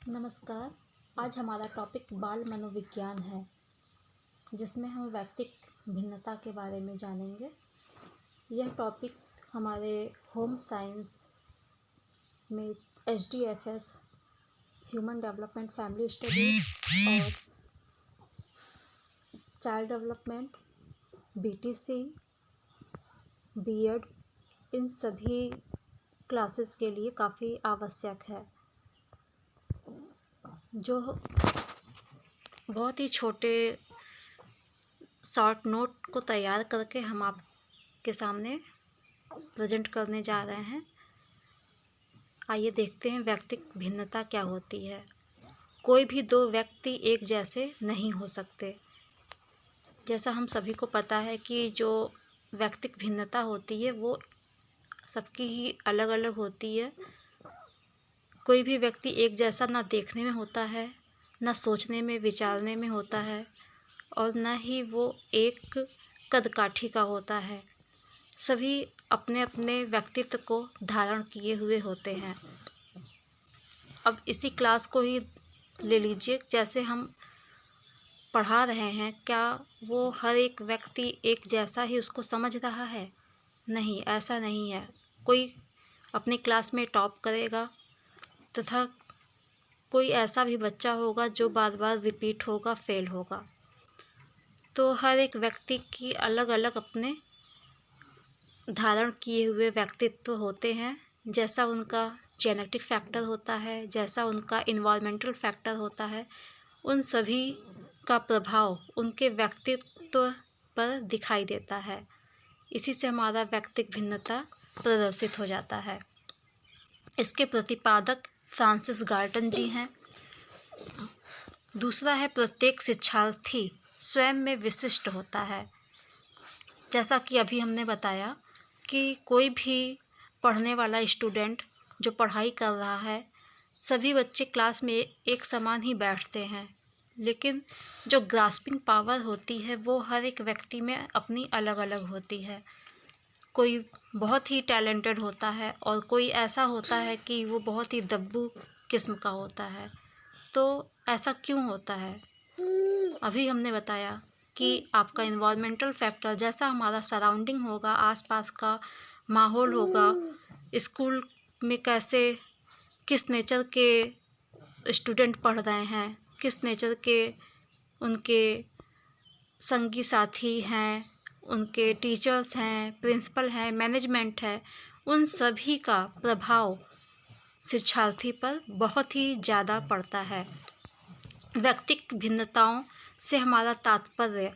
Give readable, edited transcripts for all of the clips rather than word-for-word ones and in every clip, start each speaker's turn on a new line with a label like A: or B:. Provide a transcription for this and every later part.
A: नमस्कार। आज हमारा टॉपिक बाल मनोविज्ञान है, जिसमें हम वैयक्तिक भिन्नता के बारे में जानेंगे। यह टॉपिक हमारे होम साइंस में HDFS human development family study और चाइल्ड डेवलपमेंट BTC B.Ed इन सभी क्लासेस के लिए काफ़ी आवश्यक है। जो बहुत ही छोटे शॉर्ट नोट को तैयार करके हम आपके सामने प्रेजेंट करने जा रहे हैं। आइए देखते हैं वैयक्तिक भिन्नता क्या होती है। कोई भी दो व्यक्ति एक जैसे नहीं हो सकते। जैसा हम सभी को पता है कि जो वैयक्तिक भिन्नता होती है वो सबकी ही अलग अलग होती है। कोई भी व्यक्ति एक जैसा ना देखने में होता है, ना सोचने में विचारने में होता है और न ही वो एक कदकाठी का होता है। सभी अपने अपने व्यक्तित्व को धारण किए हुए होते हैं। अब इसी क्लास को ही ले लीजिए, जैसे हम पढ़ा रहे हैं, क्या वो हर एक व्यक्ति एक जैसा ही उसको समझ रहा है? नहीं, ऐसा नहीं है। कोई अपनी क्लास में टॉप करेगा तथा कोई ऐसा भी बच्चा होगा जो बार बार रिपीट होगा, फेल होगा। तो हर एक व्यक्ति की अलग अलग अपने धारण किए हुए व्यक्तित्व होते हैं। जैसा उनका जेनेटिक फैक्टर होता है, जैसा उनका इन्वायरमेंटल फैक्टर होता है, उन सभी का प्रभाव उनके व्यक्तित्व पर दिखाई देता है। इसी से हमारा व्यक्तिक भिन्नता प्रदर्शित हो जाता है। इसके प्रतिपादक फ्रांसिस गाल्टन जी हैं। दूसरा है, प्रत्येक शिक्षार्थी स्वयं में विशिष्ट होता है। जैसा कि अभी हमने बताया कि कोई भी पढ़ने वाला स्टूडेंट जो पढ़ाई कर रहा है, सभी बच्चे क्लास में एक समान ही बैठते हैं, लेकिन जो ग्रास्पिंग पावर होती है वो हर एक व्यक्ति में अपनी अलग अलग होती है। कोई बहुत ही टैलेंटेड होता है और कोई ऐसा होता है कि वो बहुत ही दब्बू किस्म का होता है। तो ऐसा क्यों होता है? अभी हमने बताया कि आपका इन्वायरमेंटल फैक्टर, जैसा हमारा सराउंडिंग होगा, आसपास का माहौल होगा, स्कूल में कैसे किस नेचर के स्टूडेंट पढ़ रहे हैं, किस नेचर के उनके संगी साथी हैं, उनके टीचर्स हैं, प्रिंसिपल हैं, मैनेजमेंट है, उन सभी का प्रभाव शिक्षार्थी पर बहुत ही ज़्यादा पड़ता है। व्यक्तिक भिन्नताओं से हमारा तात्पर्य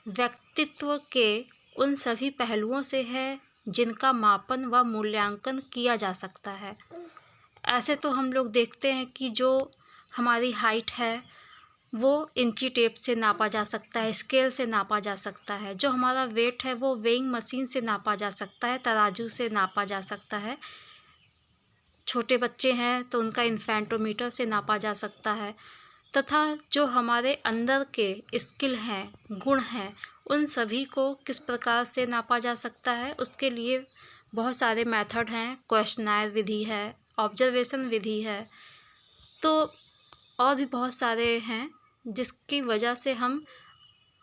A: व्यक्तित्व के उन सभी पहलुओं से है जिनका मापन व मूल्यांकन किया जा सकता है। ऐसे तो हम लोग देखते हैं कि जो हमारी हाइट है वो इंची टेप से नापा जा सकता है, स्केल से नापा जा सकता है। जो हमारा वेट है वो वेइंग मशीन से नापा जा सकता है, तराजू से नापा जा सकता है। छोटे बच्चे हैं तो उनका इन्फेंटोमीटर से नापा जा सकता है। तथा जो हमारे अंदर के स्किल हैं, गुण हैं, उन सभी को किस प्रकार से नापा जा सकता है, उसके लिए बहुत सारे मेथड हैं। क्वेश्चनायर विधि है, ऑब्जर्वेशन विधि है, तो और भी बहुत सारे हैं जिसकी वजह से हम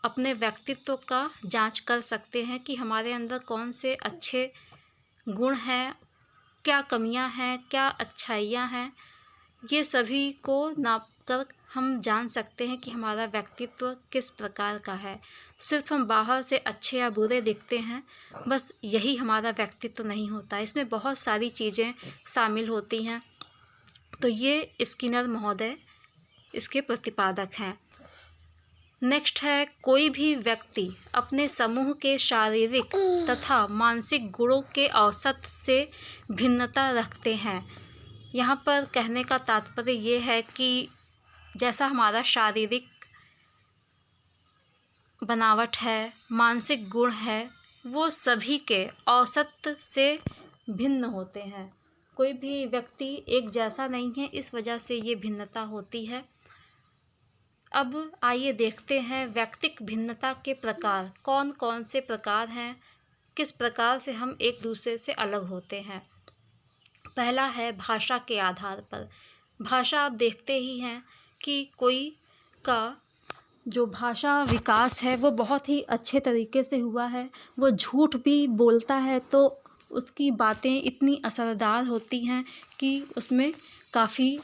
A: अपने व्यक्तित्व का जांच कर सकते हैं कि हमारे अंदर कौन से अच्छे गुण हैं, क्या कमियां हैं, क्या अच्छाइयां हैं। ये सभी को नाप कर हम जान सकते हैं कि हमारा व्यक्तित्व किस प्रकार का है। सिर्फ हम बाहर से अच्छे या बुरे दिखते हैं, बस यही हमारा व्यक्तित्व नहीं होता। इसमें बहुत सारी चीज़ें शामिल होती हैं। तो ये स्किनर महोदय इसके प्रतिपादक हैं। नेक्स्ट है, कोई भी व्यक्ति अपने समूह के शारीरिक तथा मानसिक गुणों के औसत से भिन्नता रखते हैं। यहाँ पर कहने का तात्पर्य ये है कि जैसा हमारा शारीरिक बनावट है, मानसिक गुण है, वो सभी के औसत से भिन्न होते हैं। कोई भी व्यक्ति एक जैसा नहीं है, इस वजह से ये भिन्नता होती है। अब आइए देखते हैं व्यक्तिक भिन्नता के प्रकार कौन कौन से प्रकार हैं, किस प्रकार से हम एक दूसरे से अलग होते हैं। पहला है भाषा के आधार पर। भाषा आप देखते ही हैं कि कोई का जो भाषा विकास है वो बहुत ही अच्छे तरीके से हुआ है। वो झूठ भी बोलता है तो उसकी बातें इतनी असरदार होती हैं कि उसमें काफ़ी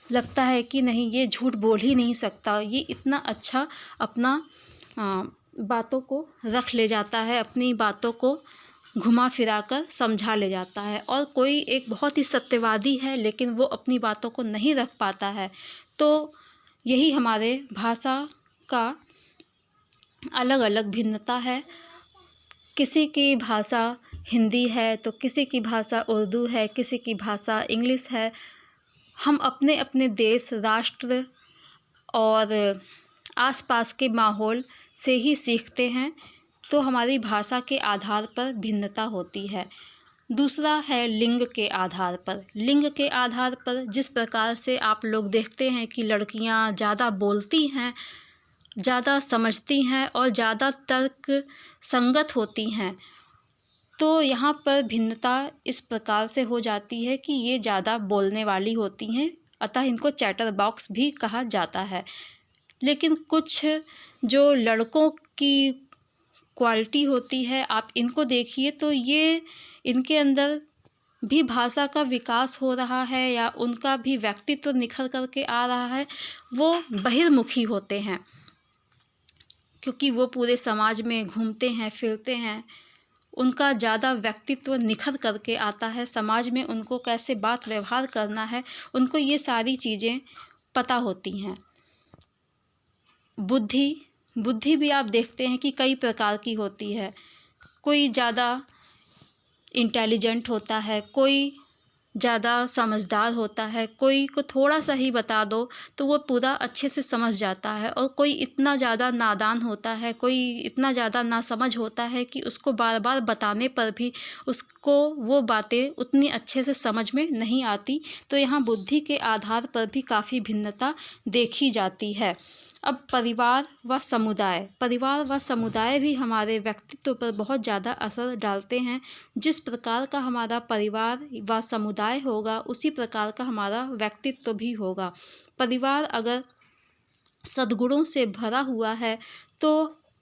A: लगता है कि नहीं, ये झूठ बोल ही नहीं सकता। ये इतना अच्छा अपना बातों को रख ले जाता है, अपनी बातों को घुमा फिरा कर समझा ले जाता है। और कोई एक बहुत ही सत्यवादी है लेकिन वो अपनी बातों को नहीं रख पाता है। तो यही हमारे भाषा का अलग अलग भिन्नता है। किसी की भाषा हिंदी है तो किसी की भाषा उर्दू है, किसी की भाषा इंग्लिश है। हम अपने अपने देश, राष्ट्र और आसपास के माहौल से ही सीखते हैं, तो हमारी भाषा के आधार पर भिन्नता होती है। दूसरा है लिंग के आधार पर। लिंग के आधार पर जिस प्रकार से आप लोग देखते हैं कि लड़कियां ज़्यादा बोलती हैं, ज़्यादा समझती हैं और ज़्यादा तर्क संगत होती हैं, तो यहाँ पर भिन्नता इस प्रकार से हो जाती है कि ये ज़्यादा बोलने वाली होती हैं, अतः इनको चैटर बॉक्स भी कहा जाता है। लेकिन कुछ जो लड़कों की क्वालिटी होती है, आप इनको देखिए तो ये इनके अंदर भी भाषा का विकास हो रहा है या उनका भी व्यक्तित्व निखर करके आ रहा है। वो बहिर्मुखी होते हैं क्योंकि वो पूरे समाज में घूमते हैं, फिरते हैं। उनका ज़्यादा व्यक्तित्व निखर करके आता है। समाज में उनको कैसे बात व्यवहार करना है, उनको ये सारी चीज़ें पता होती हैं। बुद्धि भी आप देखते हैं कि कई प्रकार की होती है। कोई ज़्यादा इंटेलिजेंट होता है, कोई ज़्यादा समझदार होता है, कोई को थोड़ा सा ही बता दो तो वो पूरा अच्छे से समझ जाता है, और कोई इतना ज़्यादा नादान होता है, कोई इतना ज़्यादा नासमझ होता है कि उसको बार बार बताने पर भी उसको वो बातें उतनी अच्छे से समझ में नहीं आती। तो यहाँ बुद्धि के आधार पर भी काफ़ी भिन्नता देखी जाती है। अब परिवार व समुदाय भी हमारे व्यक्तित्व पर बहुत ज़्यादा असर डालते हैं। जिस प्रकार का हमारा परिवार व समुदाय होगा उसी प्रकार का हमारा व्यक्तित्व भी होगा। परिवार अगर सद्गुणों से भरा हुआ है तो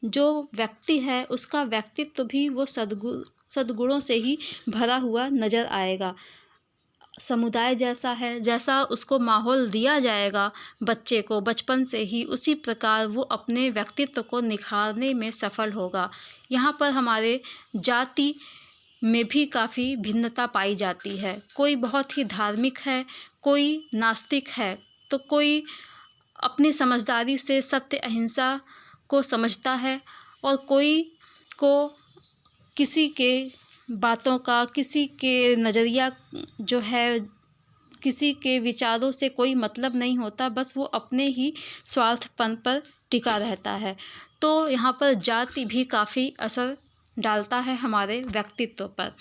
A: जो व्यक्ति है उसका व्यक्तित्व भी वो सद्गुणों से ही भरा हुआ नज़र आएगा। समुदाय जैसा है, जैसा उसको माहौल दिया जाएगा बच्चे को बचपन से ही, उसी प्रकार वो अपने व्यक्तित्व को निखारने में सफल होगा। यहाँ पर हमारे जाति में भी काफ़ी भिन्नता पाई जाती है। कोई बहुत ही धार्मिक है, कोई नास्तिक है, तो कोई अपनी समझदारी से सत्य अहिंसा को समझता है, और कोई को किसी के बातों का, किसी के नज़रिया जो है, किसी के विचारों से कोई मतलब नहीं होता, बस वो अपने ही स्वार्थपन पर टिका रहता है। तो यहाँ पर जाति भी काफ़ी असर डालता है हमारे व्यक्तित्व पर।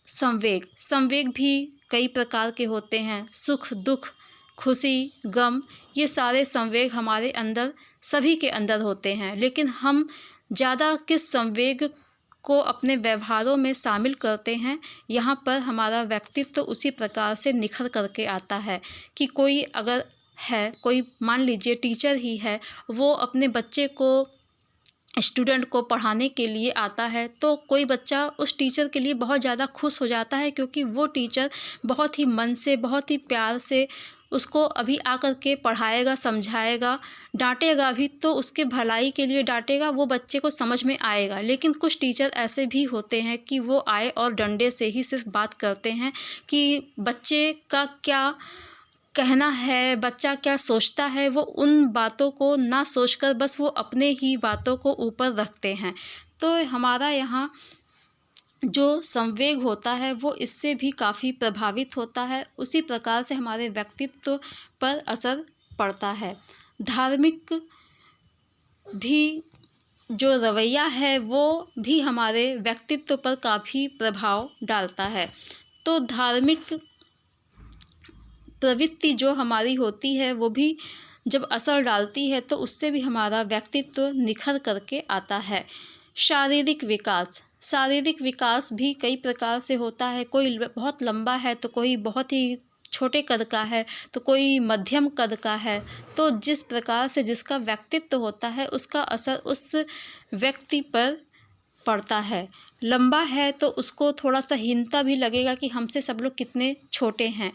A: संवेग भी कई प्रकार के होते हैं। सुख दुख, खुशी गम, ये सारे संवेग हमारे अंदर, सभी के अंदर होते हैं। लेकिन हम ज़्यादा किस संवेग को अपने व्यवहारों में शामिल करते हैं, यहाँ पर हमारा व्यक्तित्व उसी प्रकार से निखर करके आता है। कि कोई अगर है, कोई मान लीजिए टीचर ही है, वो अपने बच्चे को, स्टूडेंट को पढ़ाने के लिए आता है, तो कोई बच्चा उस टीचर के लिए बहुत ज़्यादा खुश हो जाता है क्योंकि वो टीचर बहुत ही मन से, बहुत ही प्यार से उसको अभी आकर के पढ़ाएगा, समझाएगा, डांटेगा भी तो उसके भलाई के लिए डांटेगा, वो बच्चे को समझ में आएगा। लेकिन कुछ टीचर ऐसे भी होते हैं कि वो आए और डंडे से ही सिर्फ बात करते हैं कि बच्चे का क्या कहना है, बच्चा क्या सोचता है, वो उन बातों को ना सोचकर बस वो अपने ही बातों को ऊपर रखते हैं। तो हमारा यहाँ जो संवेग होता है वो इससे भी काफ़ी प्रभावित होता है। उसी प्रकार से हमारे व्यक्तित्व पर असर पड़ता है। धार्मिक भी जो रवैया है वो भी हमारे व्यक्तित्व पर काफ़ी प्रभाव डालता है। तो धार्मिक प्रवृत्ति जो हमारी होती है वो भी जब असर डालती है तो उससे भी हमारा व्यक्तित्व निखर करके आता है। शारीरिक विकास भी कई प्रकार से होता है। कोई बहुत लंबा है तो कोई बहुत ही छोटे कद का है तो कोई मध्यम कद का है। तो जिस प्रकार से जिसका व्यक्तित्व होता है उसका असर उस व्यक्ति पर पड़ता है। लंबा है तो उसको थोड़ा सा हीनता भी लगेगा कि हमसे सब लोग कितने छोटे हैं,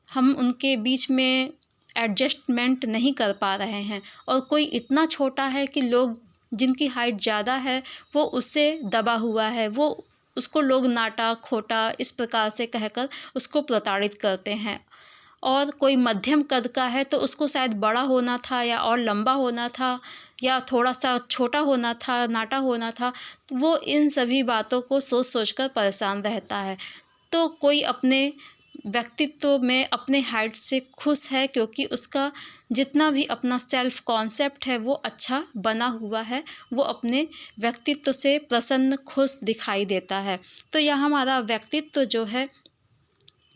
A: हम उनके बीच में एडजस्टमेंट नहीं कर पा रहे हैं। और कोई इतना छोटा है कि लोग जिनकी हाइट ज़्यादा है वो उससे दबा हुआ है, वो उसको लोग नाटा खोटा इस प्रकार से कहकर उसको प्रताड़ित करते हैं। और कोई मध्यम कद का है तो उसको शायद बड़ा होना था या और लंबा होना था या थोड़ा सा छोटा होना था, नाटा होना था। तो वो इन सभी बातों को सोच सोच कर परेशान रहता है। तो कोई अपने व्यक्तित्व में अपने हाइट से खुश है क्योंकि उसका जितना भी अपना सेल्फ कॉन्सेप्ट है वो अच्छा बना हुआ है, वो अपने व्यक्तित्व से प्रसन्न खुश दिखाई देता है। तो यह हमारा व्यक्तित्व जो है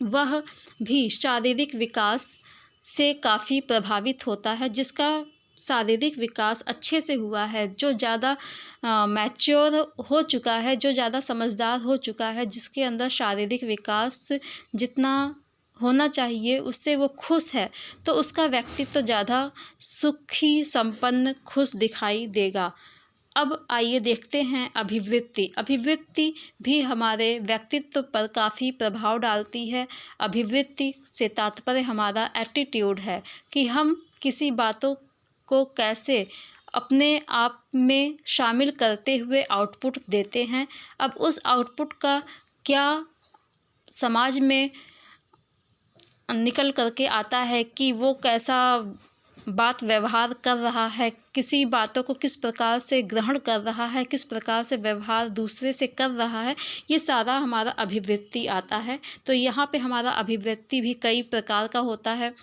A: वह भी शारीरिक विकास से काफ़ी प्रभावित होता है। जिसका शारीरिक विकास अच्छे से हुआ है, जो ज़्यादा मैच्योर हो चुका है, जो ज़्यादा समझदार हो चुका है, जिसके अंदर शारीरिक विकास जितना होना चाहिए उससे वो खुश है, तो उसका व्यक्तित्व ज़्यादा सुखी, संपन्न, खुश दिखाई देगा। अब आइए देखते हैं अभिवृत्ति। अभिवृत्ति भी हमारे व्यक्तित्व पर काफ़ी प्रभाव डालती है। अभिवृत्ति से तात्पर्य हमारा एटीट्यूड है कि हम किसी बातों को कैसे अपने आप में शामिल करते हुए आउटपुट देते हैं। अब उस आउटपुट का क्या समाज में निकल करके आता है कि वो कैसा बात व्यवहार कर रहा है, किसी बातों को किस प्रकार से ग्रहण कर रहा है, किस प्रकार से व्यवहार दूसरे से कर रहा है, ये सारा हमारा अभिवृत्ति आता है। तो यहाँ पे हमारा अभिवृत्ति भी कई प्रकार का होता है,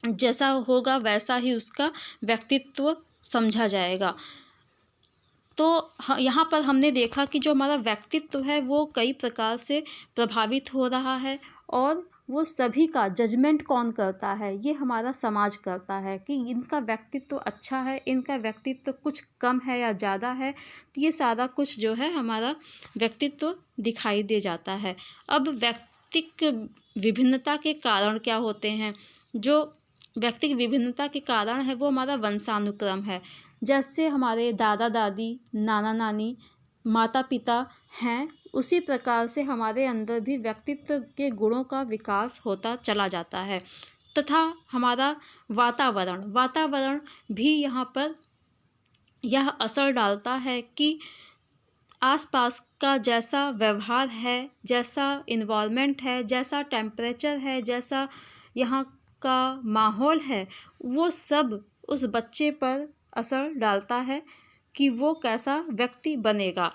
A: जैसा होगा वैसा ही उसका व्यक्तित्व समझा जाएगा। तो यहाँ पर हमने देखा कि जो हमारा व्यक्तित्व है वो कई प्रकार से प्रभावित हो रहा है और वो सभी का जजमेंट कौन करता है, ये हमारा समाज करता है कि इनका व्यक्तित्व अच्छा है, इनका व्यक्तित्व कुछ कम है या ज़्यादा है। तो ये सारा कुछ जो है हमारा व्यक्तित्व दिखाई दे जाता है। अब व्यक्तिक विभिन्नता के कारण क्या होते हैं? जो व्यक्तिक विभिन्नता के कारण है वो हमारा वंशानुक्रम है। जैसे हमारे दादा दादी, नाना नानी, माता पिता हैं, उसी प्रकार से हमारे अंदर भी व्यक्तित्व के गुणों का विकास होता चला जाता है। तथा हमारा वातावरण भी यहाँ पर यह असर डालता है कि आसपास का जैसा व्यवहार है, जैसा इन्वायरमेंट है, जैसा टेम्परेचर है, जैसा यहाँ का माहौल है, वो सब उस बच्चे पर असर डालता है कि वो कैसा व्यक्ति बनेगा।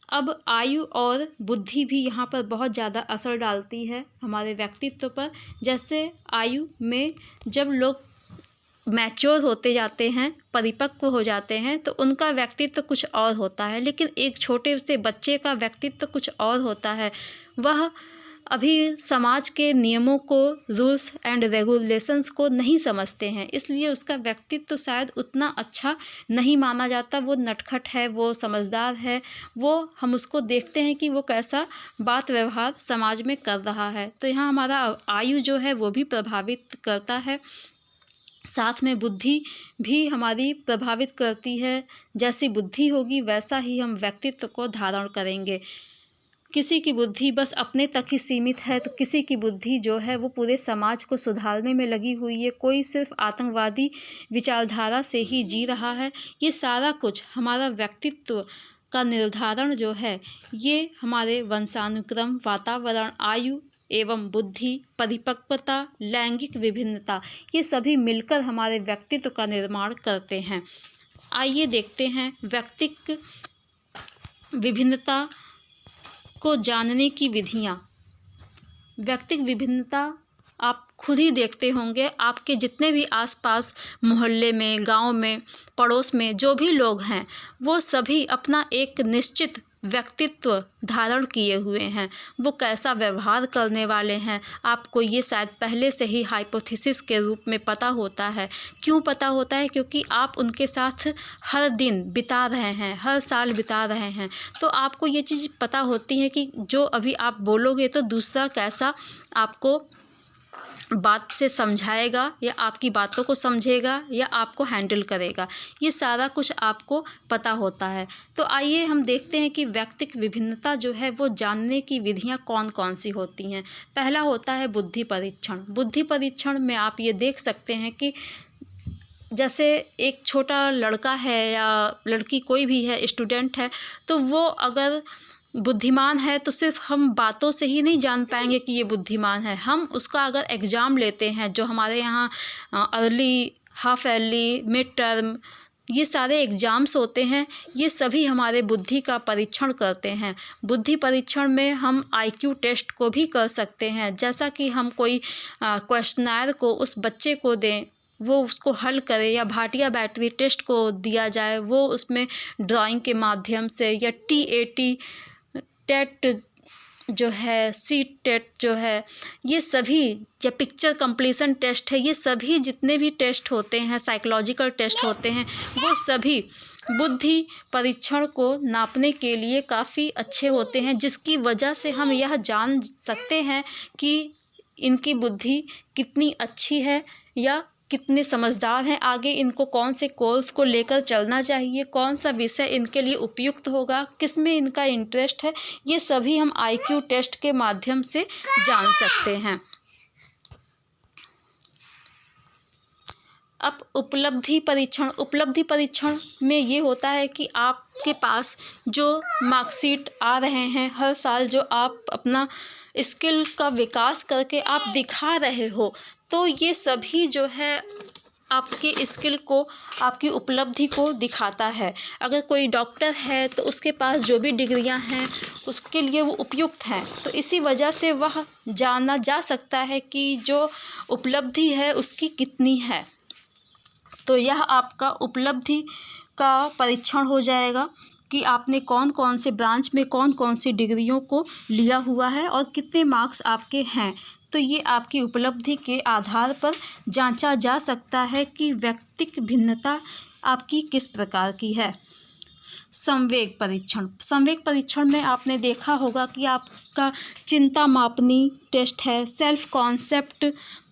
A: अब आयु और बुद्धि भी यहाँ पर बहुत ज़्यादा असर डालती है हमारे व्यक्तित्व पर। जैसे आयु में जब लोग मैच्योर होते जाते हैं, परिपक्व हो जाते हैं, तो उनका व्यक्तित्व कुछ और होता है, लेकिन एक छोटे से बच्चे का व्यक्तित्व कुछ और होता है। वह अभी समाज के नियमों को, रूल्स एंड रेगुलेशंस को नहीं समझते हैं, इसलिए उसका व्यक्तित्व शायद उतना अच्छा नहीं माना जाता। वो नटखट है, वो समझदार है, वो हम उसको देखते हैं कि वो कैसा बात व्यवहार समाज में कर रहा है। तो यहाँ हमारा आयु जो है वो भी प्रभावित करता है। साथ में बुद्धि भी हमारी प्रभावित करती है। जैसी बुद्धि होगी वैसा ही हम व्यक्तित्व को धारण करेंगे। किसी की बुद्धि बस अपने तक ही सीमित है तो किसी की बुद्धि जो है वो पूरे समाज को सुधारने में लगी हुई है। कोई सिर्फ आतंकवादी विचारधारा से ही जी रहा है। ये सारा कुछ हमारा व्यक्तित्व का निर्धारण जो है ये हमारे वंशानुक्रम, वातावरण, आयु एवं बुद्धि, परिपक्वता, लैंगिक विभिन्नता, ये सभी मिलकर हमारे व्यक्तित्व का निर्माण करते हैं। आइए देखते हैं व्यक्तिक विभिन्नता को जानने की विधियाँ। व्यक्तिक विभिन्नता आप खुद ही देखते होंगे, आपके जितने भी आसपास मोहल्ले में, गांव में, पड़ोस में जो भी लोग हैं वो सभी अपना एक निश्चित व्यक्तित्व धारण किए हुए हैं। वो कैसा व्यवहार करने वाले हैं आपको ये शायद पहले से ही हाइपोथेसिस के रूप में पता होता है। क्यों पता होता है? क्योंकि आप उनके साथ हर दिन बिता रहे हैं, हर साल बिता रहे हैं, तो आपको ये चीज़ पता होती है कि जो अभी आप बोलोगे तो दूसरा कैसा आपको बात से समझाएगा या आपकी बातों को समझेगा या आपको हैंडल करेगा, ये सारा कुछ आपको पता होता है। तो आइए हम देखते हैं कि व्यक्तिक विभिन्नता जो है वो जानने की विधियां कौन कौन सी होती हैं। पहला होता है बुद्धि परीक्षण। बुद्धि परीक्षण में आप ये देख सकते हैं कि जैसे एक छोटा लड़का है या लड़की, कोई भी है, स्टूडेंट है, तो वो अगर बुद्धिमान है तो सिर्फ हम बातों से ही नहीं जान पाएंगे कि ये बुद्धिमान है। हम उसका अगर एग्ज़ाम लेते हैं, जो हमारे यहाँ early, half early, mid term, ये सारे एग्ज़ाम्स होते हैं, ये सभी हमारे बुद्धि का परीक्षण करते हैं। बुद्धि परीक्षण में हम आईक्यू टेस्ट को भी कर सकते हैं। जैसा कि हम कोई क्वेश्चनर को उस बच्चे को दें, वो उसको हल करे, या भाटिया बैटरी टेस्ट को दिया जाए, वो उसमें ड्राइंग के माध्यम से, या TAT टेट जो है, सीट टेट जो है, ये सभी, या पिक्चर कंप्लीशन टेस्ट है, ये सभी जितने भी टेस्ट होते हैं, साइकोलॉजिकल टेस्ट होते हैं, वो सभी बुद्धि परीक्षण को नापने के लिए काफ़ी अच्छे होते हैं, जिसकी वजह से हम यह जान सकते हैं कि इनकी बुद्धि कितनी अच्छी है या कितने समझदार हैं। आगे इनको कौन से कोर्स को लेकर चलना चाहिए, कौन सा विषय इनके लिए उपयुक्त होगा, किस में इनका इंटरेस्ट है, ये सभी हम IQ टेस्ट के माध्यम से जान सकते हैं। अब उपलब्धि परीक्षण। उपलब्धि परीक्षण में ये होता है कि आपके पास जो मार्कशीट आ रहे हैं हर साल, जो आप अपना स्किल का विकास करके आप दिखा रहे हो, तो ये सभी जो है आपके स्किल को, आपकी उपलब्धि को दिखाता है। अगर कोई डॉक्टर है तो उसके पास जो भी डिग्रियां हैं उसके लिए वो उपयुक्त हैं, तो इसी वजह से वह जाना जा सकता है कि जो उपलब्धि है उसकी कितनी है। तो यह आपका उपलब्धि का परीक्षण हो जाएगा कि आपने कौन कौन से ब्रांच में कौन कौन सी डिग्रियों को लिया हुआ है और कितने मार्क्स आपके हैं। तो ये आपकी उपलब्धि के आधार पर जांचा जा सकता है कि व्यक्तिक भिन्नता आपकी किस प्रकार की है। संवेग परीक्षण। संवेग परीक्षण में आपने देखा होगा कि आपका चिंता मापनी टेस्ट है, सेल्फ कॉन्सेप्ट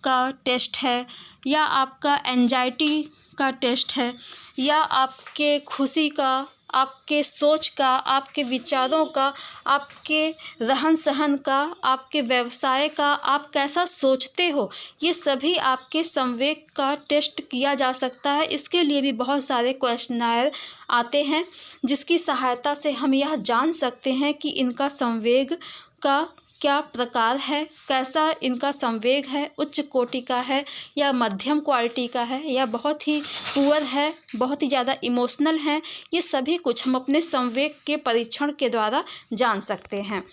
A: का टेस्ट है, या आपका एंजाइटी का टेस्ट है, या आपके खुशी का, आपके सोच का, आपके विचारों का, आपके रहन सहन का, आपके व्यवसाय का, आप कैसा सोचते हो, ये सभी आपके संवेग का टेस्ट किया जा सकता है। इसके लिए भी बहुत सारे क्वेश्चनर आते हैं, जिसकी सहायता से हम यह जान सकते हैं कि इनका संवेग का क्या प्रकार है, कैसा इनका संवेग है, उच्च कोटि का है या मध्यम क्वालिटी का है, या बहुत ही पुअर है, बहुत ही ज़्यादा इमोशनल है। ये सभी कुछ हम अपने संवेग के परीक्षण के द्वारा जान सकते हैं।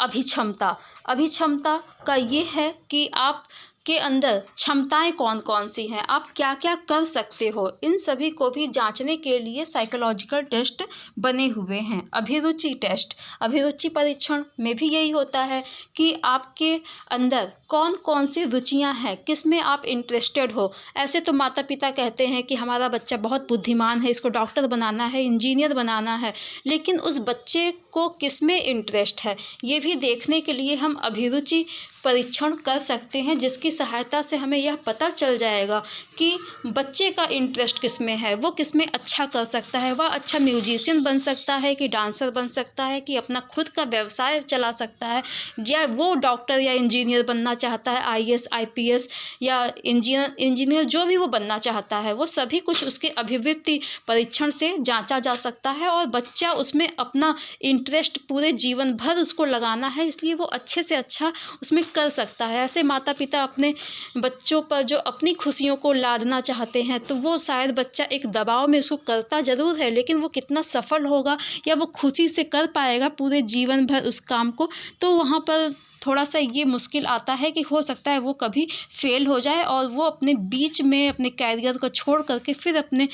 A: अभिक्षमता। अभिक्षमता का ये है कि आप के अंदर क्षमताएं कौन कौन सी हैं, आप क्या क्या कर सकते हो, इन सभी को भी जांचने के लिए साइकोलॉजिकल टेस्ट बने हुए हैं। अभिरुचि टेस्ट। अभिरुचि परीक्षण में भी यही होता है कि आपके अंदर कौन कौन सी रुचियां हैं, किस में आप इंटरेस्टेड हो। ऐसे तो माता पिता कहते हैं कि हमारा बच्चा बहुत बुद्धिमान है, इसको डॉक्टर बनाना है, इंजीनियर बनाना है, लेकिन उस बच्चे को किस में इंटरेस्ट है, ये भी देखने के लिए हम अभिरुचि परीक्षण कर सकते हैं, जिसकी सहायता से हमें यह पता चल जाएगा कि बच्चे का इंटरेस्ट किस में है, वो किस में अच्छा कर सकता है, वह अच्छा म्यूजिशियन बन सकता है कि डांसर बन सकता है कि अपना खुद का व्यवसाय चला सकता है, या वो डॉक्टर या इंजीनियर बनना चाहता है, IAS IPS या इंजीनियर जो भी वो बनना चाहता है, वो सभी कुछ उसके अभिवृत्ति परीक्षण से जांचा जा सकता है। और बच्चा उसमें अपना इंटरेस्ट पूरे जीवन भर उसको लगाना है, इसलिए वो अच्छे से अच्छा उसमें कर सकता है। ऐसे माता पिता अपने बच्चों पर जो अपनी खुशियों को लादना चाहते हैं, तो वो शायद बच्चा एक दबाव में उसको करता ज़रूर है, लेकिन वो कितना सफल होगा या वो खुशी से कर पाएगा पूरे जीवन भर उस काम को, तो वहाँ पर थोड़ा सा ये मुश्किल आता है कि हो सकता है वो कभी फेल हो जाए और वो अपने बीच में अपने कैरियर को छोड़ करके फिर अपने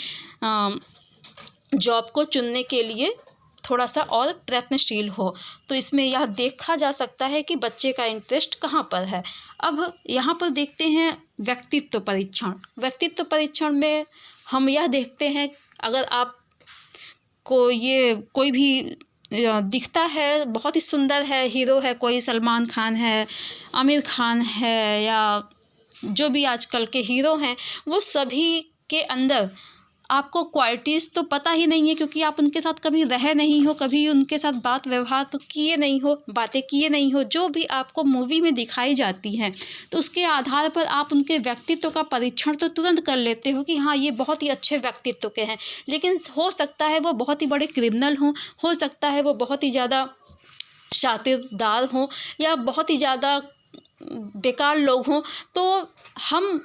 A: जॉब को चुनने के लिए थोड़ा सा और प्रयत्नशील हो। तो इसमें यह देखा जा सकता है कि बच्चे का इंटरेस्ट कहाँ पर है। अब यहाँ पर देखते हैं व्यक्तित्व परीक्षण। व्यक्तित्व परीक्षण में हम यह देखते हैं, अगर आप को ये कोई भी दिखता है बहुत ही सुंदर है, हीरो है कोई सलमान खान है, आमिर खान है, या जो भी आजकल के हीरो हैं, वो सभी के अंदर आपको क्वालिटीज़ तो पता ही नहीं है, क्योंकि आप उनके साथ कभी रहे नहीं हो, कभी उनके साथ बात व्यवहार तो किए नहीं हो, बातें किए नहीं हो। जो भी आपको मूवी में दिखाई जाती हैं तो उसके आधार पर आप उनके व्यक्तित्व का परीक्षण तो तुरंत कर लेते हो कि हाँ, ये बहुत ही अच्छे व्यक्तित्व के हैं। लेकिन हो सकता है वो बहुत ही बड़े क्रिमिनल हों, हो सकता है वो बहुत ही ज़्यादा शातिरदार हों, या बहुत ही ज़्यादा बेकार लोग हों। तो हम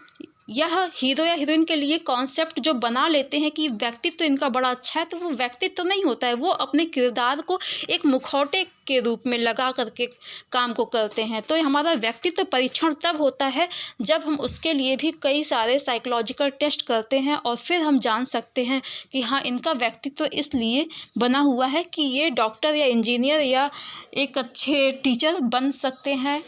A: यह हीरो या हीरोइन के लिए कॉन्सेप्ट जो बना लेते हैं कि व्यक्तित्व इनका बड़ा अच्छा है, तो वो व्यक्तित्व नहीं होता है, वो अपने किरदार को एक मुखौटे के रूप में लगा करके काम को करते हैं। तो हमारा व्यक्तित्व परीक्षण तब होता है जब हम उसके लिए भी कई सारे साइकोलॉजिकल टेस्ट करते हैं, और फिर हम जान सकते हैं कि हाँ, इनका व्यक्तित्व इसलिए बना हुआ है कि ये डॉक्टर या इंजीनियर या एक अच्छे टीचर बन सकते हैं।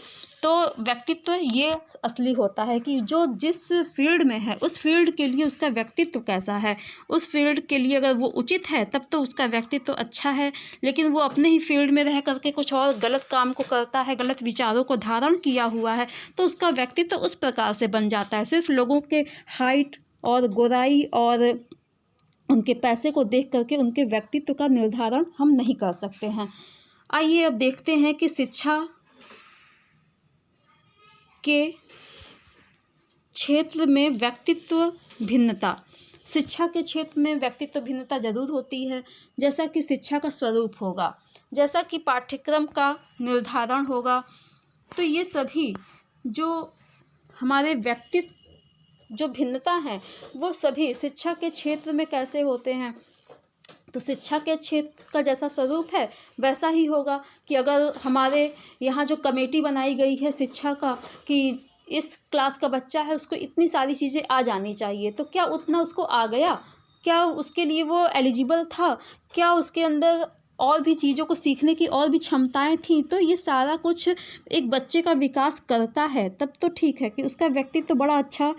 A: तो व्यक्तित्व ये असली होता है कि जो जिस फील्ड में है उस फील्ड के लिए उसका व्यक्तित्व कैसा है, उस फील्ड के लिए अगर वो उचित है तब तो उसका व्यक्तित्व अच्छा है। लेकिन वो अपने ही फील्ड में रह करके कुछ और गलत काम को करता है, गलत विचारों को धारण किया हुआ है, तो उसका व्यक्तित्व उस प्रकार से बन जाता है। सिर्फ लोगों के हाइट और गोराई और उनके पैसे को देख करके उनके व्यक्तित्व का निर्धारण हम नहीं कर सकते हैं। आइए अब देखते हैं कि शिक्षा के क्षेत्र में व्यक्तित्व भिन्नता। शिक्षा के क्षेत्र में व्यक्तित्व भिन्नता ज़रूर होती है। जैसा कि शिक्षा का स्वरूप होगा, जैसा कि पाठ्यक्रम का निर्धारण होगा, तो ये सभी जो हमारे व्यक्तित्व जो भिन्नता है वो सभी शिक्षा के क्षेत्र में कैसे होते हैं। तो शिक्षा के क्षेत्र का जैसा स्वरूप है वैसा ही होगा कि अगर हमारे यहाँ जो कमेटी बनाई गई है शिक्षा का कि इस क्लास का बच्चा है उसको इतनी सारी चीज़ें आ जानी चाहिए, तो क्या उतना उसको आ गया? क्या उसके लिए वो एलिजिबल था? क्या उसके अंदर और भी चीज़ों को सीखने की और भी क्षमताएं थीं? तो ये सारा कुछ एक बच्चे का विकास करता है, तब तो ठीक है कि उसका व्यक्तित्व तो बड़ा अच्छा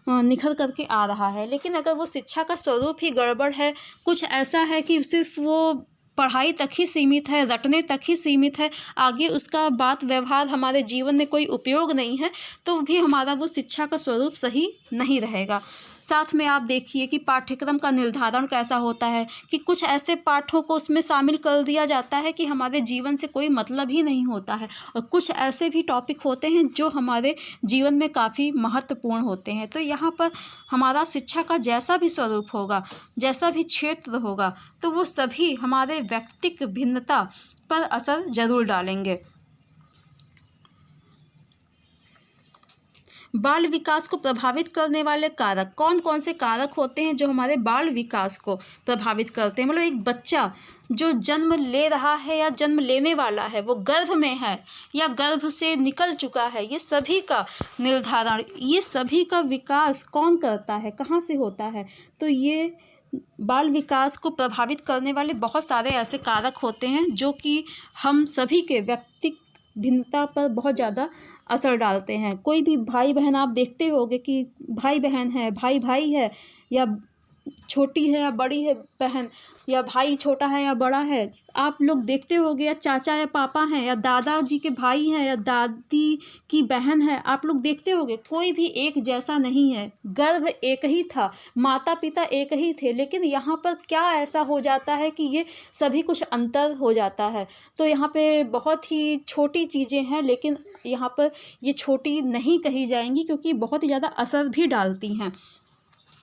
A: निखर करके आ रहा है। लेकिन अगर वो शिक्षा का स्वरूप ही गड़बड़ है, कुछ ऐसा है कि सिर्फ वो पढ़ाई तक ही सीमित है, रटने तक ही सीमित है, आगे उसका बात व्यवहार हमारे जीवन में कोई उपयोग नहीं है, तो भी हमारा वो शिक्षा का स्वरूप सही नहीं रहेगा। साथ में आप देखिए कि पाठ्यक्रम का निर्धारण कैसा होता है कि कुछ ऐसे पाठों को उसमें शामिल कर दिया जाता है कि हमारे जीवन से कोई मतलब ही नहीं होता है, और कुछ ऐसे भी टॉपिक होते हैं जो हमारे जीवन में काफ़ी महत्वपूर्ण होते हैं। तो यहाँ पर हमारा शिक्षा का जैसा भी स्वरूप होगा, जैसा भी क्षेत्र होगा, तो वो सभी हमारे व्यक्तित्व भिन्नता पर असर ज़रूर डालेंगे। बाल विकास को प्रभावित करने वाले कारक कौन कौन से कारक होते हैं जो हमारे बाल विकास को प्रभावित करते हैं। मतलब एक बच्चा जो जन्म ले रहा है या जन्म लेने वाला है, वो गर्भ में है या गर्भ से निकल चुका है, ये सभी का निर्धारण, ये सभी का विकास कौन करता है, कहाँ से होता है। तो ये बाल विकास को प्रभावित करने वाले बहुत सारे ऐसे कारक होते हैं जो कि हम सभी के व्यक्तित्व भिन्नता पर बहुत ज़्यादा असर डालते हैं। कोई भी भाई बहन आप देखते होंगे कि भाई बहन है, भाई भाई है, या छोटी है या बड़ी है बहन, या भाई छोटा है या बड़ा है, आप लोग देखते होंगे, या चाचा या पापा हैं, या दादाजी के भाई हैं, या दादी की बहन है, आप लोग देखते होंगे कोई भी एक जैसा नहीं है। गर्भ एक ही था, माता पिता एक ही थे, लेकिन यहाँ पर क्या ऐसा हो जाता है कि ये सभी कुछ अंतर हो जाता है। तो यहाँ पे बहुत ही छोटी चीज़ें हैं, लेकिन यहाँ पर ये छोटी नहीं कही जाएंगी क्योंकि बहुत ही ज़्यादा असर भी डालती हैं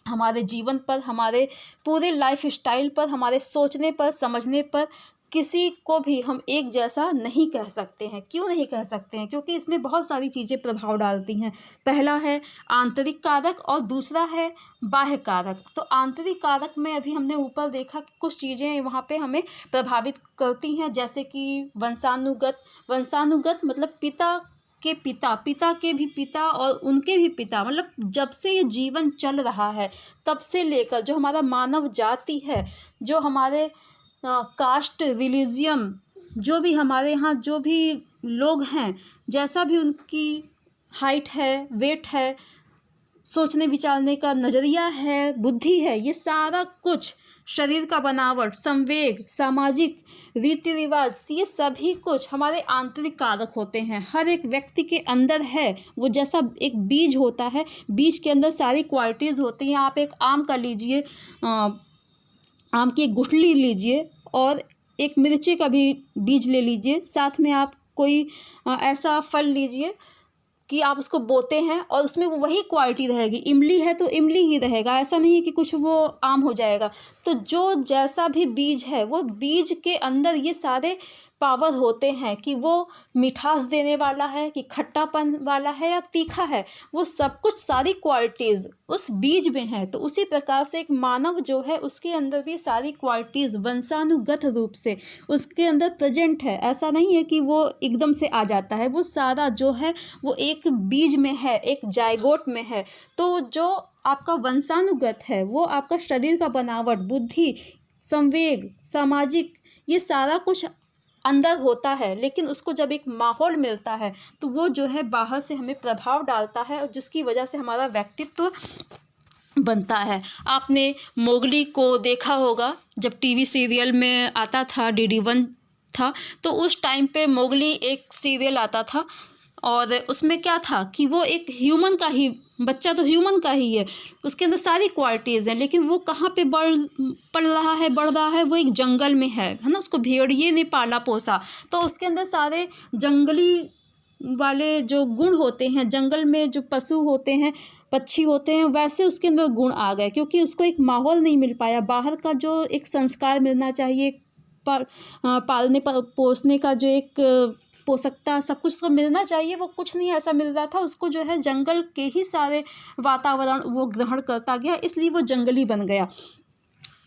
A: हमारे जीवन पर, हमारे पूरे लाइफ स्टाइल पर, हमारे सोचने पर, समझने पर। किसी को भी हम एक जैसा नहीं कह सकते हैं। क्यों नहीं कह सकते हैं? क्योंकि इसमें बहुत सारी चीज़ें प्रभाव डालती हैं। पहला है आंतरिक कारक और दूसरा है बाह्य कारक। तो आंतरिक कारक में अभी हमने ऊपर देखा कि कुछ चीज़ें वहाँ पे हमें प्रभावित करती हैं, जैसे कि वंशानुगत मतलब पिता के पिता, पिता के भी पिता और उनके भी पिता, मतलब जब से ये जीवन चल रहा है तब से लेकर जो हमारा मानव जाति है, जो हमारे कास्ट, रिलीजियन, जो भी हमारे यहाँ जो भी लोग हैं, जैसा भी उनकी हाइट है, वेट है, सोचने विचारने का नज़रिया है, बुद्धि है, ये सारा कुछ शरीर का बनावट, संवेग, सामाजिक रीति रिवाज, ये सभी कुछ हमारे आंतरिक कारक होते हैं। हर एक व्यक्ति के अंदर है, वो जैसा एक बीज होता है, बीज के अंदर सारी क्वालिटीज़ होती हैं। आप एक आम का लीजिए, आम की एक गुठली लीजिए और एक मिर्ची का भी बीज ले लीजिए, साथ में आप कोई ऐसा फल लीजिए कि आप उसको बोते हैं और उसमें वो वही क्वालिटी रहेगी। इमली है तो इमली ही रहेगा, ऐसा नहीं है कि कुछ वो आम हो जाएगा। तो जो जैसा भी बीज है, वो बीज के अंदर ये सारे पावर होते हैं कि वो मिठास देने वाला है, कि खट्टापन वाला है या तीखा है, वो सब कुछ सारी क्वालिटीज़ उस बीज में है। तो उसी प्रकार से एक मानव जो है, उसके अंदर भी सारी क्वालिटीज़ वंशानुगत रूप से उसके अंदर प्रेजेंट है। ऐसा नहीं है कि वो एकदम से आ जाता है, वो सारा जो है वो एक बीज में है, एक जायगोट में है। तो जो आपका वंशानुगत है, वो आपका शरीर का बनावट, बुद्धि, संवेग, सामाजिक, ये सारा कुछ अंदर होता है। लेकिन उसको जब एक माहौल मिलता है तो वो जो है बाहर से हमें प्रभाव डालता है, और जिसकी वजह से हमारा व्यक्तित्व बनता है। आपने मोगली को देखा होगा, जब टीवी सीरियल में आता था, DD1 था, तो उस टाइम पे मोगली एक सीरियल आता था और उसमें क्या था कि वो एक ह्यूमन का ही बच्चा, तो ह्यूमन का ही है, उसके अंदर सारी क्वालिटीज़ हैं, लेकिन वो कहाँ पे बढ़ रहा है, वो एक जंगल में है ना। उसको भेड़िए ने पाला पोसा, तो उसके अंदर सारे जंगली वाले जो गुण होते हैं, जंगल में जो पशु होते हैं, पक्षी होते हैं, वैसे उसके अंदर गुण आ गए, क्योंकि उसको एक माहौल नहीं मिल पाया। बाहर का जो एक संस्कार मिलना चाहिए, पालने पोसने का जो एक पोषकता, सब कुछ उसको मिलना चाहिए, वो कुछ नहीं ऐसा मिल रहा था उसको। जो है जंगल के ही सारे वातावरण वो ग्रहण करता गया, इसलिए वो जंगली बन गया।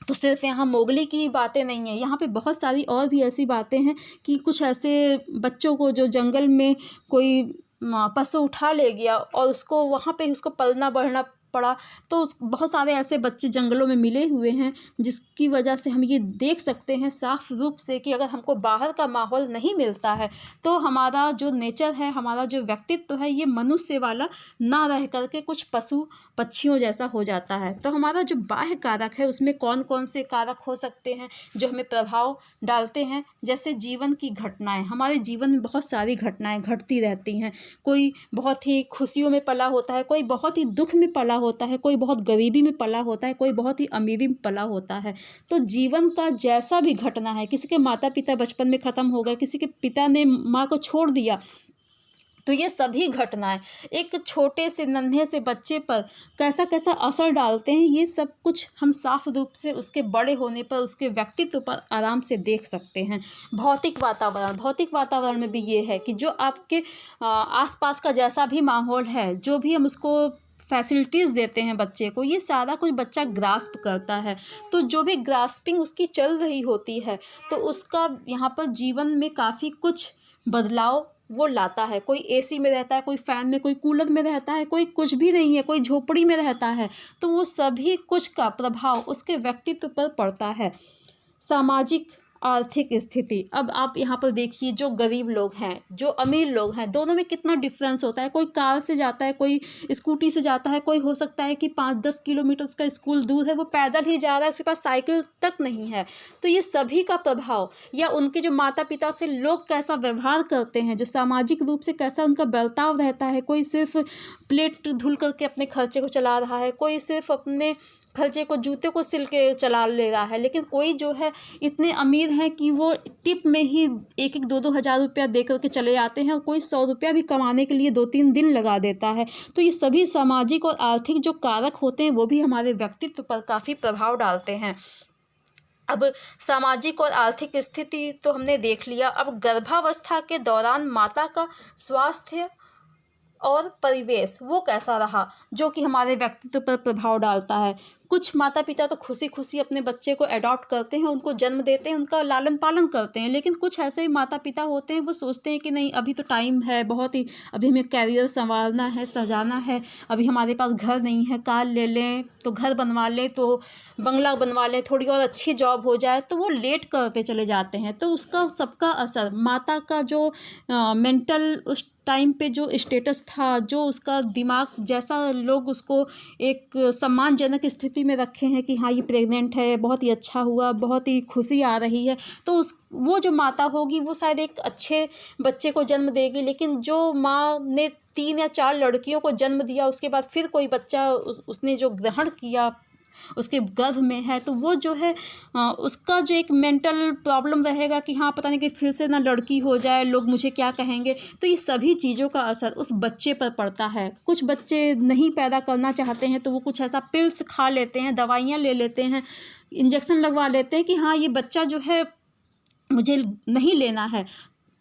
A: तो सिर्फ यहाँ मोगली की बातें नहीं हैं, यहाँ पे बहुत सारी और भी ऐसी बातें हैं कि कुछ ऐसे बच्चों को जो जंगल में कोई पशु उठा ले गया और उसको वहाँ पे उसको पलना बढ़ना पड़ा। तो बहुत सारे ऐसे बच्चे जंगलों में मिले हुए हैं, जिसकी वजह से हम ये देख सकते हैं साफ रूप से कि अगर हमको बाहर का माहौल नहीं मिलता है तो हमारा जो नेचर है, हमारा जो व्यक्तित्व है, ये मनुष्य वाला ना रह करके कुछ पशु पक्षियों जैसा हो जाता है। तो हमारा जो बाह्य कारक है, उसमें कौन कौन से कारक हो सकते हैं जो हमें प्रभाव डालते हैं? जैसे जीवन की घटनाएं, हमारे जीवन में बहुत सारी घटनाएं घटती रहती हैं। कोई बहुत ही खुशियों में पला होता है, कोई बहुत ही दुख में पला होता है, कोई बहुत गरीबी में पला होता है, कोई बहुत ही अमीरी में पला होता है। तो जीवन का जैसा भी घटना है, किसी के माता पिता बचपन में ख़त्म हो गए, किसी के पिता ने माँ को छोड़ दिया, तो ये सभी घटनाएं एक छोटे से नन्हे से बच्चे पर कैसा कैसा असर डालते हैं, ये सब कुछ हम साफ रूप से उसके बड़े होने पर, उसके व्यक्तित्व पर आराम से देख सकते हैं। भौतिक वातावरण में भी ये है कि जो आपके आसपास का जैसा भी माहौल है, जो भी हम उसको फैसिलिटीज़ देते हैं बच्चे को, ये सारा कुछ बच्चा ग्रास्प करता है। तो जो भी ग्रास्पिंग उसकी चल रही होती है, तो उसका यहाँ पर जीवन में काफ़ी कुछ बदलाव वो लाता है। कोई एसी में रहता है, कोई फ़ैन में, कोई कूलर में रहता है, कोई कुछ भी नहीं है, कोई झोपड़ी में रहता है, तो वो सभी कुछ का प्रभाव उसके व्यक्तित्व पर पड़ता है। सामाजिक आर्थिक स्थिति, अब आप यहाँ पर देखिए, जो गरीब लोग हैं, जो अमीर लोग हैं, दोनों में कितना डिफरेंस होता है। कोई कार से जाता है, कोई स्कूटी से जाता है, कोई हो सकता है कि 5-10 किलोमीटर उसका स्कूल दूर है, वो पैदल ही जा रहा है, उसके पास साइकिल तक नहीं है। तो ये सभी का प्रभाव, या उनके जो माता पिता से लोग कैसा व्यवहार करते हैं, जो सामाजिक रूप से कैसा उनका बर्ताव रहता है। कोई सिर्फ प्लेट धुल करके अपने खर्चे को चला रहा है, कोई सिर्फ अपने खर्चे को, जूते को सिल के चला ले रहा है, लेकिन कोई जो है इतने अमीर हैं कि वो टिप में ही 1-1, 2-2 हज़ार रुपया दे करके चले आते हैं, और कोई 100 रुपया भी कमाने के लिए 2-3 दिन लगा देता है। तो ये सभी सामाजिक और आर्थिक जो कारक होते हैं, वो भी हमारे व्यक्तित्व पर काफ़ी प्रभाव डालते हैं। अब सामाजिक और आर्थिक स्थिति तो हमने देख लिया। अब गर्भावस्था के दौरान माता का स्वास्थ्य और परिवेश वो कैसा रहा, जो कि हमारे व्यक्तित्व पर प्रभाव डालता है। कुछ माता पिता तो खुशी खुशी अपने बच्चे को अडॉप्ट करते हैं, उनको जन्म देते हैं, उनका लालन पालन करते हैं, लेकिन कुछ ऐसे ही माता पिता होते हैं, वो सोचते हैं कि नहीं, अभी तो टाइम है बहुत ही, अभी हमें कैरियर संवारना है, सजाना है, अभी हमारे पास घर नहीं है, कार ले लें तो घर बनवा लें, तो बंगला बनवा लें, थोड़ी और अच्छी जॉब हो जाए, तो वो लेट करते चले जाते हैं। तो उसका सबका असर, माता का जो मेंटल टाइम पे जो स्टेटस था, जो उसका दिमाग, जैसा लोग उसको एक सम्मानजनक स्थिति में रखे हैं कि हाँ ये प्रेग्नेंट है, बहुत ही अच्छा हुआ, बहुत ही खुशी आ रही है, तो उस वो जो माता होगी वो शायद एक अच्छे बच्चे को जन्म देगी। लेकिन जो माँ ने 3 या 4 लड़कियों को जन्म दिया, उसके बाद फिर कोई बच्चा उसने जो ग्रहण किया उसके गर्भ में है, तो वो जो है उसका जो एक मेंटल प्रॉब्लम रहेगा कि हाँ पता नहीं कि फिर से ना लड़की हो जाए, लोग मुझे क्या कहेंगे। तो ये सभी चीज़ों का असर उस बच्चे पर पड़ता है। कुछ बच्चे नहीं पैदा करना चाहते हैं तो वो कुछ ऐसा पिल्स खा लेते हैं, दवाइयाँ ले लेते हैं, इंजेक्शन लगवा लेते हैं कि हाँ ये बच्चा जो है मुझे नहीं लेना है,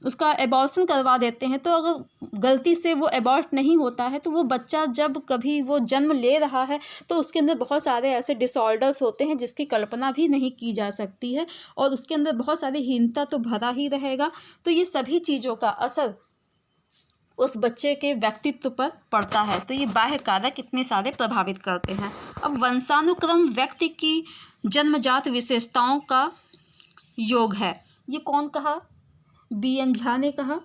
A: उसका एबॉर्शन करवा देते हैं। तो अगर गलती से वो एबॉर्ट नहीं होता है तो वो बच्चा जब कभी वो जन्म ले रहा है तो उसके अंदर बहुत सारे ऐसे डिसऑर्डर्स होते हैं जिसकी कल्पना भी नहीं की जा सकती है, और उसके अंदर बहुत सारी हीनता तो भरा ही रहेगा। तो ये सभी चीज़ों का असर उस बच्चे के व्यक्तित्व पर पड़ता है। तो ये बाह्य कारक इतने सारे प्रभावित करते हैं। अब वंशानुक्रम व्यक्ति की जन्मजात विशेषताओं का योग है। ये कौन कहा? बी.एन. झा ने कहा।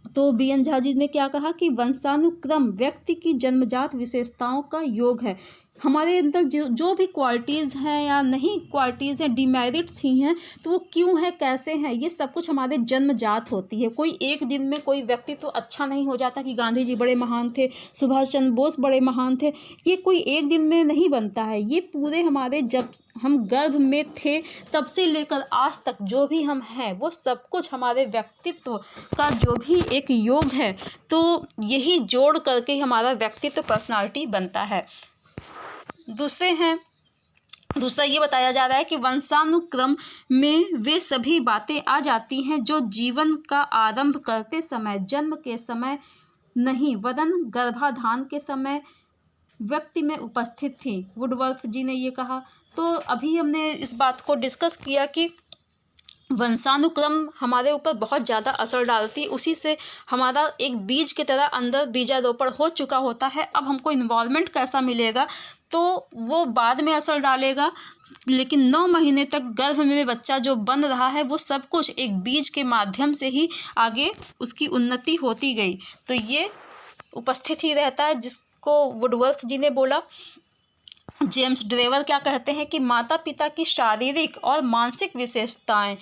A: तो बी.एन. झा जी ने क्या कहा कि वंशानुक्रम व्यक्ति की जन्मजात विशेषताओं का योग है। हमारे अंदर जो भी क्वालिटीज़ हैं या नहीं क्वालिटीज़ हैं, डिमेरिट्स ही हैं, तो वो क्यों है, कैसे हैं, ये सब कुछ हमारे जन्मजात होती है। कोई एक दिन में कोई व्यक्ति तो अच्छा नहीं हो जाता कि गांधी जी बड़े महान थे, सुभाष चंद्र बोस बड़े महान थे, ये कोई एक दिन में नहीं बनता है। ये पूरे हमारे जब हम गर्भ में थे तब से लेकर आज तक जो भी हम हैं वो सब कुछ हमारे व्यक्तित्व का जो भी एक योग है, तो यही जोड़ करके हमारा व्यक्तित्व पर्सनालिटी बनता है। दूसरा ये बताया जा रहा है कि वंशानुक्रम में वे सभी बातें आ जाती हैं जो जीवन का आरंभ करते समय, जन्म के समय नहीं वरन गर्भाधान के समय व्यक्ति में उपस्थित थी। वुडवर्थ जी ने ये कहा। तो अभी हमने इस बात को डिस्कस किया कि वंशानुक्रम हमारे ऊपर बहुत ज़्यादा असर डालती है, उसी से हमारा एक बीज की तरह अंदर बीजारोपण हो चुका होता है। अब हमको इन्वॉल्वमेंट कैसा मिलेगा तो वो बाद में असर डालेगा, लेकिन 9 महीने तक गर्भ में बच्चा जो बन रहा है वो सब कुछ एक बीज के माध्यम से ही आगे उसकी उन्नति होती गई। तो ये उपस्थित ही रहता है, जिसको वुडवर्थ जी ने बोला। जेम्स ड्रेवर क्या कहते हैं कि माता पिता की शारीरिक और मानसिक विशेषताएं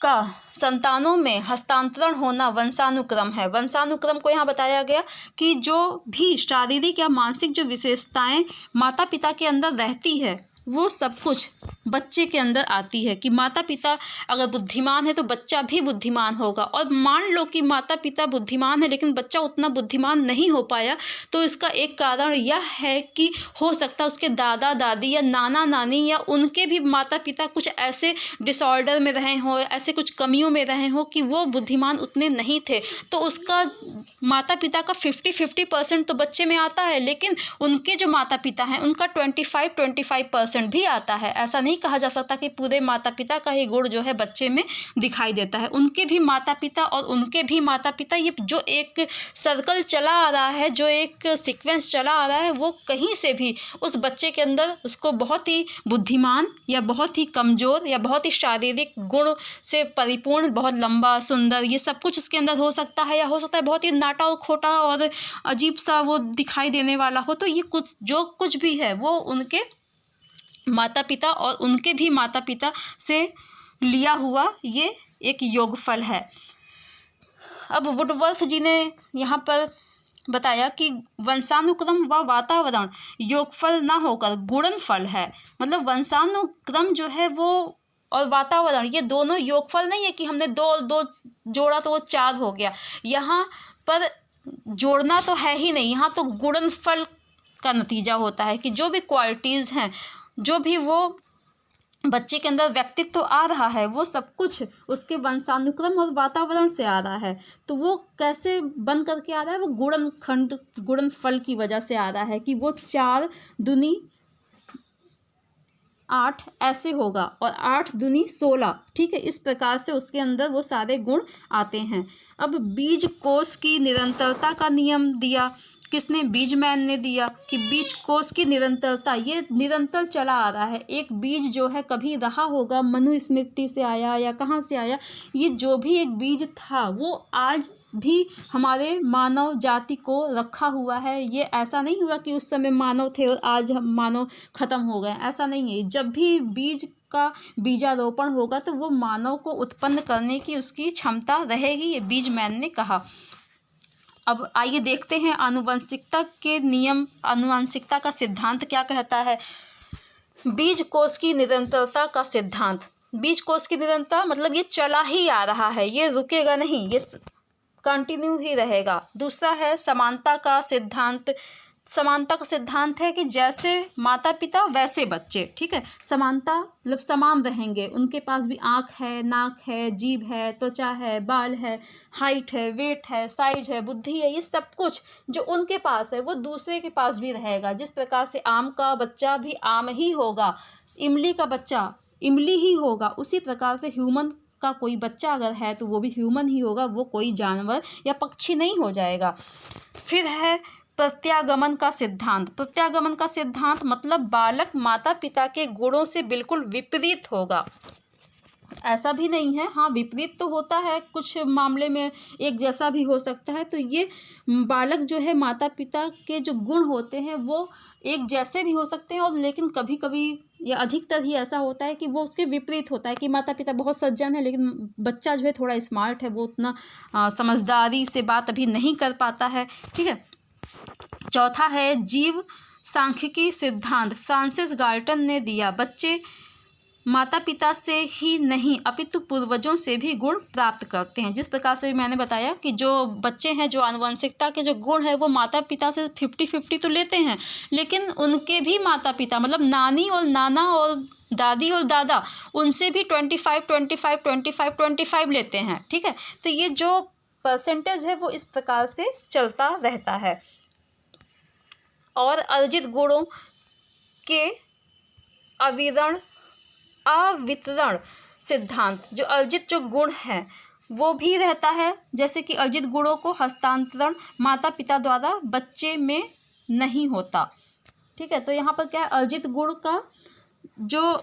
A: का संतानों में हस्तांतरण होना वंशानुक्रम है। वंशानुक्रम को यहाँ बताया गया कि जो भी शारीरिक या मानसिक जो विशेषताएं माता पिता के अंदर रहती है वो सब कुछ बच्चे के अंदर आती है। कि माता पिता अगर बुद्धिमान है तो बच्चा भी बुद्धिमान होगा, और मान लो कि माता पिता बुद्धिमान है लेकिन बच्चा उतना बुद्धिमान नहीं हो पाया, तो इसका एक कारण यह है कि हो सकता है उसके दादा दादी या नाना नानी या उनके भी माता पिता कुछ ऐसे डिसऑर्डर में रहे हों, ऐसे कुछ कमियों में रहे हों कि वो बुद्धिमान उतने नहीं थे। तो उसका माता पिता का 50-50% तो बच्चे में आता है, लेकिन उनके जो माता पिता हैं उनका 25% भी आता है। ऐसा नहीं कहा जा सकता कि पूरे माता पिता का ही गुण जो है बच्चे में दिखाई देता है। उनके भी माता पिता और उनके भी माता पिता, ये जो एक सर्कल चला आ रहा है, जो एक सीक्वेंस चला आ रहा है, वो कहीं से भी उस बच्चे के अंदर उसको बहुत ही बुद्धिमान या बहुत ही कमज़ोर या बहुत ही शारीरिक गुण से परिपूर्ण, बहुत लंबा सुंदर, ये सब कुछ उसके अंदर हो सकता है, या हो सकता है बहुत ही नाटा और खोटा और अजीब सा वो दिखाई देने वाला हो। तो ये कुछ जो कुछ भी है वो उनके माता पिता और उनके भी माता पिता से लिया हुआ ये एक योगफल है। अब वुडवर्थ जी ने यहाँ पर बताया कि वंशानुक्रम व वातावरण योगफल ना होकर गुणनफल है। मतलब वंशानुक्रम जो है वो और वातावरण, ये दोनों योगफल नहीं है कि हमने 2 और 2 जोड़ा तो वो 4 हो गया। यहाँ पर जोड़ना तो है ही नहीं, यहाँ तो गुणनफल का नतीजा होता है कि जो भी क्वालिटीज़ हैं, जो भी वो बच्चे के अंदर व्यक्तित्व आ रहा है, वो सब कुछ उसके वंशानुक्रम और वातावरण से आ रहा है। तो वो कैसे बन करके आ रहा है? वो गुणनफल की वजह से आ रहा है कि वो 4 दूनी 8 ऐसे होगा और 8 दूनी 16, ठीक है। इस प्रकार से उसके अंदर वो सारे गुण आते हैं। अब बीज कोष की निरंतरता का नियम दिया किसने? बीजमैन ने दिया कि बीज कोश की निरंतरता, ये निरंतर चला आ रहा है। एक बीज जो है कभी रहा होगा, मनुस्मृति से आया या कहाँ से आया, ये जो भी एक बीज था वो आज भी हमारे मानव जाति को रखा हुआ है। ये ऐसा नहीं हुआ कि उस समय मानव थे और आज हम मानव खत्म हो गए, ऐसा नहीं है। जब भी बीज का बीजारोपण होगा तो वो मानव को उत्पन्न करने की उसकी क्षमता रहेगी, ये बीजमैन ने कहा। अब आइए देखते हैं आनुवंशिकता के नियम, आनुवंशिकता का सिद्धांत क्या कहता है। बीज कोश की निरंतरता का सिद्धांत। बीज कोश की निरंतरता मतलब ये चला ही आ रहा है, ये रुकेगा नहीं, ये कंटिन्यू ही रहेगा। दूसरा है समानता का सिद्धांत। समानता का सिद्धांत है कि जैसे माता पिता वैसे बच्चे, ठीक है। समानता मतलब समान रहेंगे, उनके पास भी आँख है, नाक है, जीभ है, त्वचा है, बाल है, हाइट है, वेट है, साइज है, बुद्धि है, ये सब कुछ जो उनके पास है वो दूसरे के पास भी रहेगा। जिस प्रकार से आम का बच्चा भी आम ही होगा, इमली का बच्चा इमली ही होगा, उसी प्रकार से ह्यूमन का कोई बच्चा अगर है तो वो भी ह्यूमन ही होगा, वो कोई जानवर या पक्षी नहीं हो जाएगा। फिर है प्रत्यागमन का सिद्धांत। प्रत्यागमन का सिद्धांत मतलब बालक माता पिता के गुणों से बिल्कुल विपरीत होगा। ऐसा भी नहीं है, हाँ विपरीत तो होता है, कुछ मामले में एक जैसा भी हो सकता है। तो ये बालक जो है माता पिता के जो गुण होते हैं वो एक जैसे भी हो सकते हैं, और लेकिन कभी कभी या अधिकतर ही ऐसा होता है कि वो उसके विपरीत होता है कि माता पिता बहुत सज्जन है लेकिन बच्चा जो है थोड़ा स्मार्ट है, वो उतना समझदारी से बात अभी नहीं कर पाता है, ठीक है। चौथा है जीव सांख्यिकी सिद्धांत। फ्रांसिस गाल्टन ने दिया, बच्चे माता पिता से ही नहीं अपितु पूर्वजों से भी गुण प्राप्त करते हैं। जिस प्रकार से मैंने बताया कि जो बच्चे हैं, जो आनुवंशिकता के जो गुण है वो माता पिता से 50-50 तो लेते हैं, लेकिन उनके भी माता पिता मतलब नानी और नाना और दादी और दादा, उनसे भी 25-25-25-25 लेते हैं, ठीक है। तो ये जो परसेंटेज है वो इस प्रकार से चलता रहता है। और अर्जित गुणों के अवितरण सिद्धांत। जो अर्जित जो गुण है वो भी रहता है, जैसे कि अर्जित गुणों को हस्तांतरण माता पिता द्वारा बच्चे में नहीं होता, ठीक है। तो यहाँ पर क्या है, अर्जित गुण का जो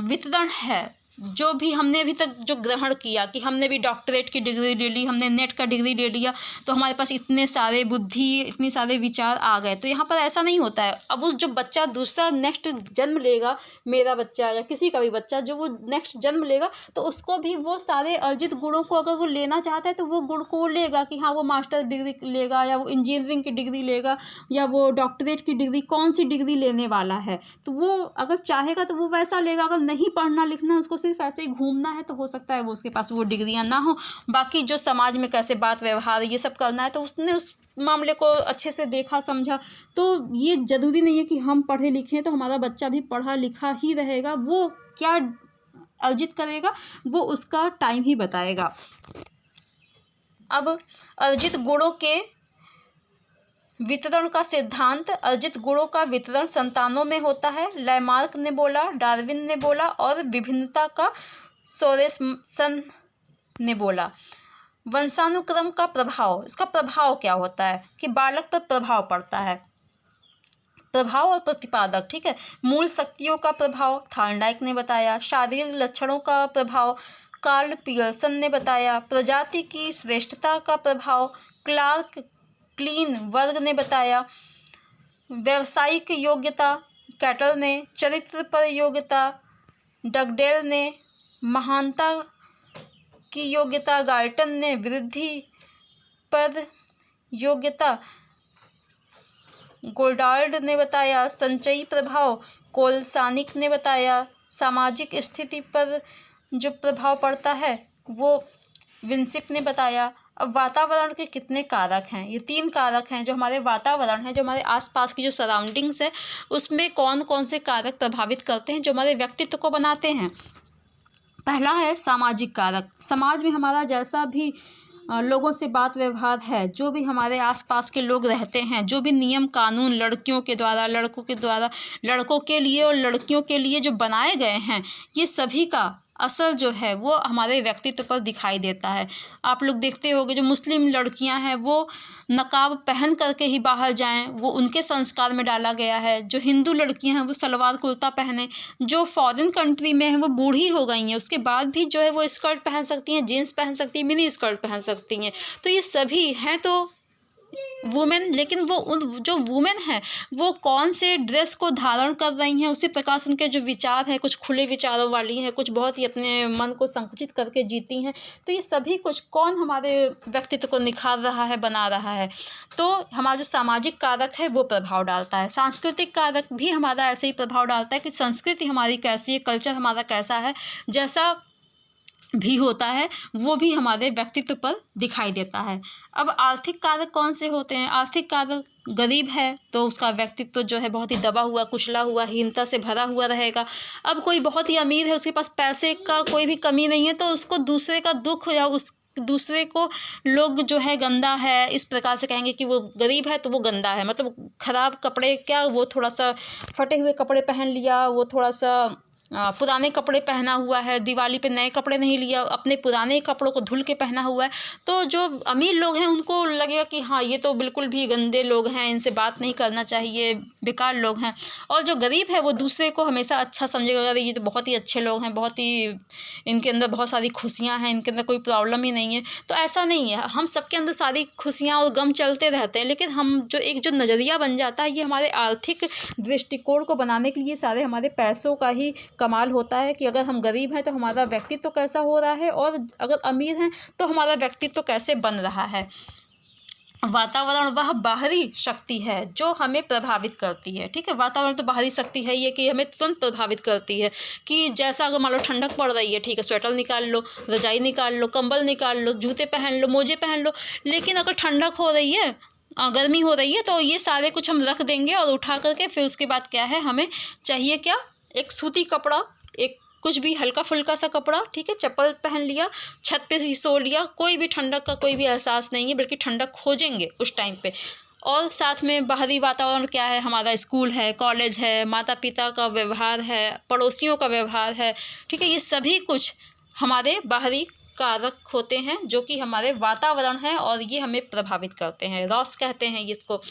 A: वितरण है, जो भी हमने अभी तक जो ग्रहण किया कि हमने भी डॉक्टरेट की डिग्री ले ली, हमने नेट का डिग्री ले लिया, तो हमारे पास इतने सारे बुद्धि, इतने सारे विचार आ गए। तो यहाँ पर ऐसा नहीं होता है। अब उस जो बच्चा दूसरा नेक्स्ट जन्म लेगा, मेरा बच्चा या किसी का भी बच्चा जो वो नेक्स्ट जन्म लेगा, तो उसको भी वो सारे अर्जित गुणों को अगर वो लेना चाहता है तो वो गुण को वो लेगा कि हाँ वो मास्टर डिग्री लेगा या वो इंजीनियरिंग की डिग्री लेगा या वो डॉक्टरेट की डिग्री, कौन सी डिग्री लेने वाला है, तो वो अगर चाहेगा तो वो वैसा लेगा। अगर नहीं पढ़ना लिखना, उसको सिर्फ ऐसे ही घूमना है, तो हो सकता है वो उसके पास वो डिग्रियां ना हो। बाकी जो समाज में कैसे बात व्यवहार ये सब करना है, तो उसने उस मामले को अच्छे से देखा समझा। तो ये ज़रूरी नहीं है कि हम पढ़े लिखे तो हमारा बच्चा भी पढ़ा लिखा ही रहेगा। वो क्या अर्जित करेगा वो उसका टाइम ही बताएगा। अब अर्जित गुणों के वितरण का सिद्धांत। अर्जित गुणों का वितरण संतानों में होता है, लैमार्क ने बोला, डार्विन ने बोला और विभिन्नता का सोरेसन ने बोला। वंशानुक्रम का प्रभाव, इसका प्रभाव क्या होता है कि बालक पर प्रभाव पड़ता है। प्रभाव और प्रतिपादक, ठीक है। मूल शक्तियों का प्रभाव थॉर्नडाइक ने बताया। शारीरिक लक्षणों का प्रभाव कार्ल पियर्सन ने बताया। प्रजाति की श्रेष्ठता का प्रभाव क्लार्क क्लीन वर्ग ने बताया। व्यावसायिक योग्यता कैटल ने। चरित्र पर योग्यता डगडेल ने। महानता की योग्यता गाल्टन ने। वृद्धि पर योग्यता गोल्डार्ड ने बताया। संचयी प्रभाव कोलसानिक ने बताया। सामाजिक स्थिति पर जो प्रभाव पड़ता है वो विंसिप ने बताया। अब वातावरण के कितने कारक हैं, ये 3 कारक हैं जो हमारे वातावरण है, जो हमारे आसपास की जो सराउंडिंग्स है उसमें कौन कौन से कारक प्रभावित करते हैं जो हमारे व्यक्तित्व को बनाते हैं। पहला है सामाजिक कारक। समाज में हमारा जैसा भी लोगों से बात व्यवहार है, जो भी हमारे आसपास के लोग रहते हैं, जो भी नियम कानून लड़कियों के द्वारा, लड़कों के द्वारा, लड़कों के लिए और लड़कियों के लिए जो बनाए गए हैं, ये सभी का असर जो है वो हमारे व्यक्तित्व पर दिखाई देता है। आप लोग देखते होंगे जो मुस्लिम लड़कियां हैं वो नकाब पहन करके ही बाहर जाएं, वो उनके संस्कार में डाला गया है। जो हिंदू लड़कियां हैं वो सलवार कुर्ता पहने। जो फॉरेन कंट्री में है वो बूढ़ी हो गई हैं, उसके बाद भी जो है वो स्कर्ट पहन सकती हैं, जीन्स पहन सकती हैं, मिनी स्कर्ट पहन सकती हैं। तो ये सभी हैं तो वुमेन, लेकिन वो उन जो वुमेन है वो कौन से ड्रेस को धारण कर रही हैं, उसी प्रकार से उनके जो विचार हैं कुछ खुले विचारों वाली हैं, कुछ बहुत ही अपने मन को संकुचित करके जीती हैं। तो ये सभी कुछ कौन हमारे व्यक्तित्व को निखार रहा है, बना रहा है। तो हमारा जो सामाजिक कारक है वो प्रभाव डालता है। सांस्कृतिक कारक भी हमारा ऐसे ही प्रभाव डालता है कि संस्कृति हमारी कैसी है, कल्चर हमारा कैसा है, जैसा भी होता है वो भी हमारे व्यक्तित्व पर दिखाई देता है। अब आर्थिक कारक कौन से होते हैं? आर्थिक कारक, गरीब है तो उसका व्यक्तित्व जो है बहुत ही दबा हुआ, कुचला हुआ, हीनता से भरा हुआ रहेगा। अब कोई बहुत ही अमीर है, उसके पास पैसे का कोई भी कमी नहीं है, तो उसको दूसरे का दुख या उस दूसरे को लोग जो है गंदा है इस प्रकार से कहेंगे कि वो गरीब है तो वो गंदा है। मतलब ख़राब कपड़े, क्या वो थोड़ा सा फटे हुए कपड़े पहन लिया, वो थोड़ा सा पुराने कपड़े पहना हुआ है, दिवाली पे नए कपड़े नहीं लिया, अपने पुराने कपड़ों को धुल के पहना हुआ है, तो जो अमीर लोग हैं उनको लगेगा कि हाँ ये तो बिल्कुल भी गंदे लोग हैं, इनसे बात नहीं करना चाहिए, बेकार लोग हैं। और जो गरीब है वो दूसरे को हमेशा अच्छा समझेगा, अरे ये तो बहुत ही अच्छे लोग हैं, बहुत ही इनके अंदर बहुत सारी खुशियाँ हैं, इनके अंदर कोई प्रॉब्लम ही नहीं है। तो ऐसा नहीं है, हम सबके अंदर सारी खुशियाँ और गम चलते रहते हैं, लेकिन हम जो नज़रिया बन जाता है ये हमारे आर्थिक दृष्टिकोण को बनाने के लिए सारे हमारे पैसों का ही कमाल होता है कि अगर हम गरीब हैं तो हमारा व्यक्तित्व कैसा हो रहा है, और अगर अमीर हैं तो हमारा व्यक्तित्व कैसे बन रहा है। वातावरण वह बाहरी शक्ति है जो हमें प्रभावित करती है। ठीक है, वातावरण तो बाहरी शक्ति है ये कि हमें तुरंत प्रभावित करती है कि जैसा अगर मान लो ठंडक पड़ रही है, ठीक है, स्वेटर निकाल लो, रजाई निकाल लो, कंबल निकाल लो, जूते पहन लो, मोजे पहन लो। लेकिन अगर ठंडक हो रही है, गर्मी हो रही है, तो ये सारे कुछ हम रख देंगे और उठा करके फिर उसके बाद क्या है, हमें चाहिए क्या, एक सूती कपड़ा, एक कुछ भी हल्का फुल्का सा कपड़ा, ठीक है, चप्पल पहन लिया, छत पे ही सो लिया, कोई भी ठंडक का कोई भी एहसास नहीं है, बल्कि ठंडक खोजेंगे उस टाइम पे। और साथ में बाहरी वातावरण क्या है, हमारा स्कूल है, कॉलेज है, माता पिता का व्यवहार है, पड़ोसियों का व्यवहार है, ठीक है, ये सभी कुछ हमारे बाहरी कारक होते हैं जो कि हमारे वातावरण हैं और ये हमें प्रभावित करते हैं। रॉस कहते हैं इसको।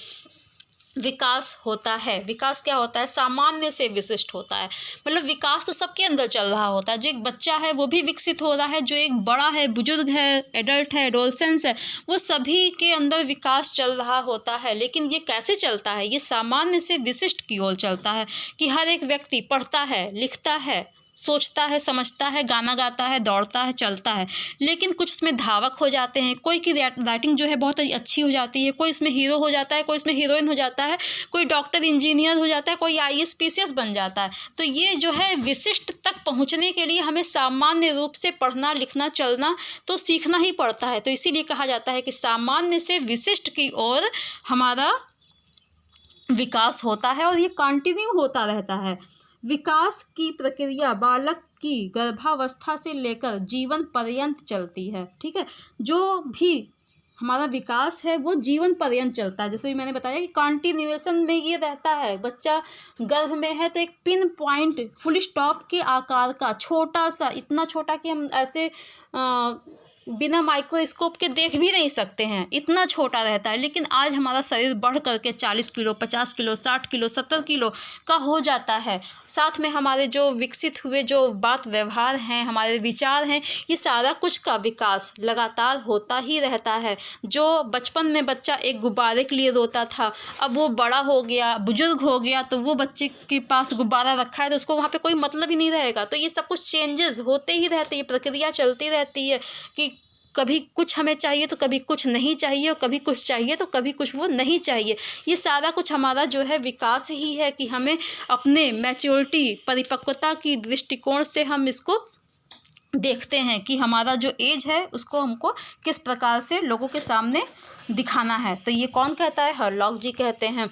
A: विकास होता है, विकास क्या होता है, सामान्य से विशिष्ट होता है। मतलब विकास तो सबके अंदर चल रहा होता है, जो एक बच्चा है वो भी विकसित हो रहा है, जो एक बड़ा है, बुजुर्ग है, एडल्ट है, एडोलसेंस है, वो सभी के अंदर विकास चल रहा होता है। लेकिन ये कैसे चलता है, ये सामान्य से विशिष्ट की ओर चलता है कि हर एक व्यक्ति पढ़ता है, लिखता है, सोचता है, समझता है, गाना गाता है, दौड़ता है, चलता है, लेकिन कुछ उसमें धावक हो जाते हैं। कोई की राइटिंग जो है बहुत अच्छी हो जाती है, कोई इसमें हीरो हो जाता है, कोई इसमें हीरोइन हो जाता है, कोई डॉक्टर इंजीनियर हो जाता है, कोई IAS PCS बन जाता है। तो ये जो है विशिष्ट तक पहुंचने के लिए हमें सामान्य रूप से पढ़ना, लिखना, चलना तो सीखना ही पड़ता है। तो इसीलिए कहा जाता है कि सामान्य से विशिष्ट की ओर हमारा विकास होता है और ये कंटिन्यू होता रहता है। विकास की प्रक्रिया बालक की गर्भावस्था से लेकर जीवन पर्यंत चलती है। ठीक है, जो भी हमारा विकास है वो जीवन पर्यंत चलता है। जैसे भी मैंने बताया कि कंटिन्यूएशन में ये रहता है। बच्चा गर्भ में है तो एक पिन पॉइंट फुल स्टॉप के आकार का छोटा सा, इतना छोटा कि हम ऐसे बिना माइक्रोस्कोप के देख भी नहीं सकते हैं, इतना छोटा रहता है। लेकिन आज हमारा शरीर बढ़ करके 40 किलो, 50 किलो, 60 किलो, 70 किलो का हो जाता है। साथ में हमारे जो विकसित हुए जो बात व्यवहार हैं, हमारे विचार हैं, ये सारा कुछ का विकास लगातार होता ही रहता है। जो बचपन में बच्चा एक गुब्बारे के लिए रोता था, अब वो बड़ा हो गया, बुजुर्ग हो गया, तो वो बच्चे के पास गुब्बारा रखा है तो उसको वहाँ पे कोई मतलब ही नहीं रहेगा। तो ये सब कुछ चेंजेस होते ही रहते हैं, प्रक्रिया चलती रहती है कि कभी कुछ हमें चाहिए तो कभी कुछ नहीं चाहिए, और कभी कुछ चाहिए तो कभी कुछ वो नहीं चाहिए। ये सारा कुछ हमारा जो है विकास ही है कि हमें अपने मैच्योरिटी, परिपक्वता की दृष्टिकोण से हम इसको देखते हैं कि हमारा जो एज है उसको हमको किस प्रकार से लोगों के सामने दिखाना है। तो ये कौन कहता है, हरलॉक जी कहते हैं।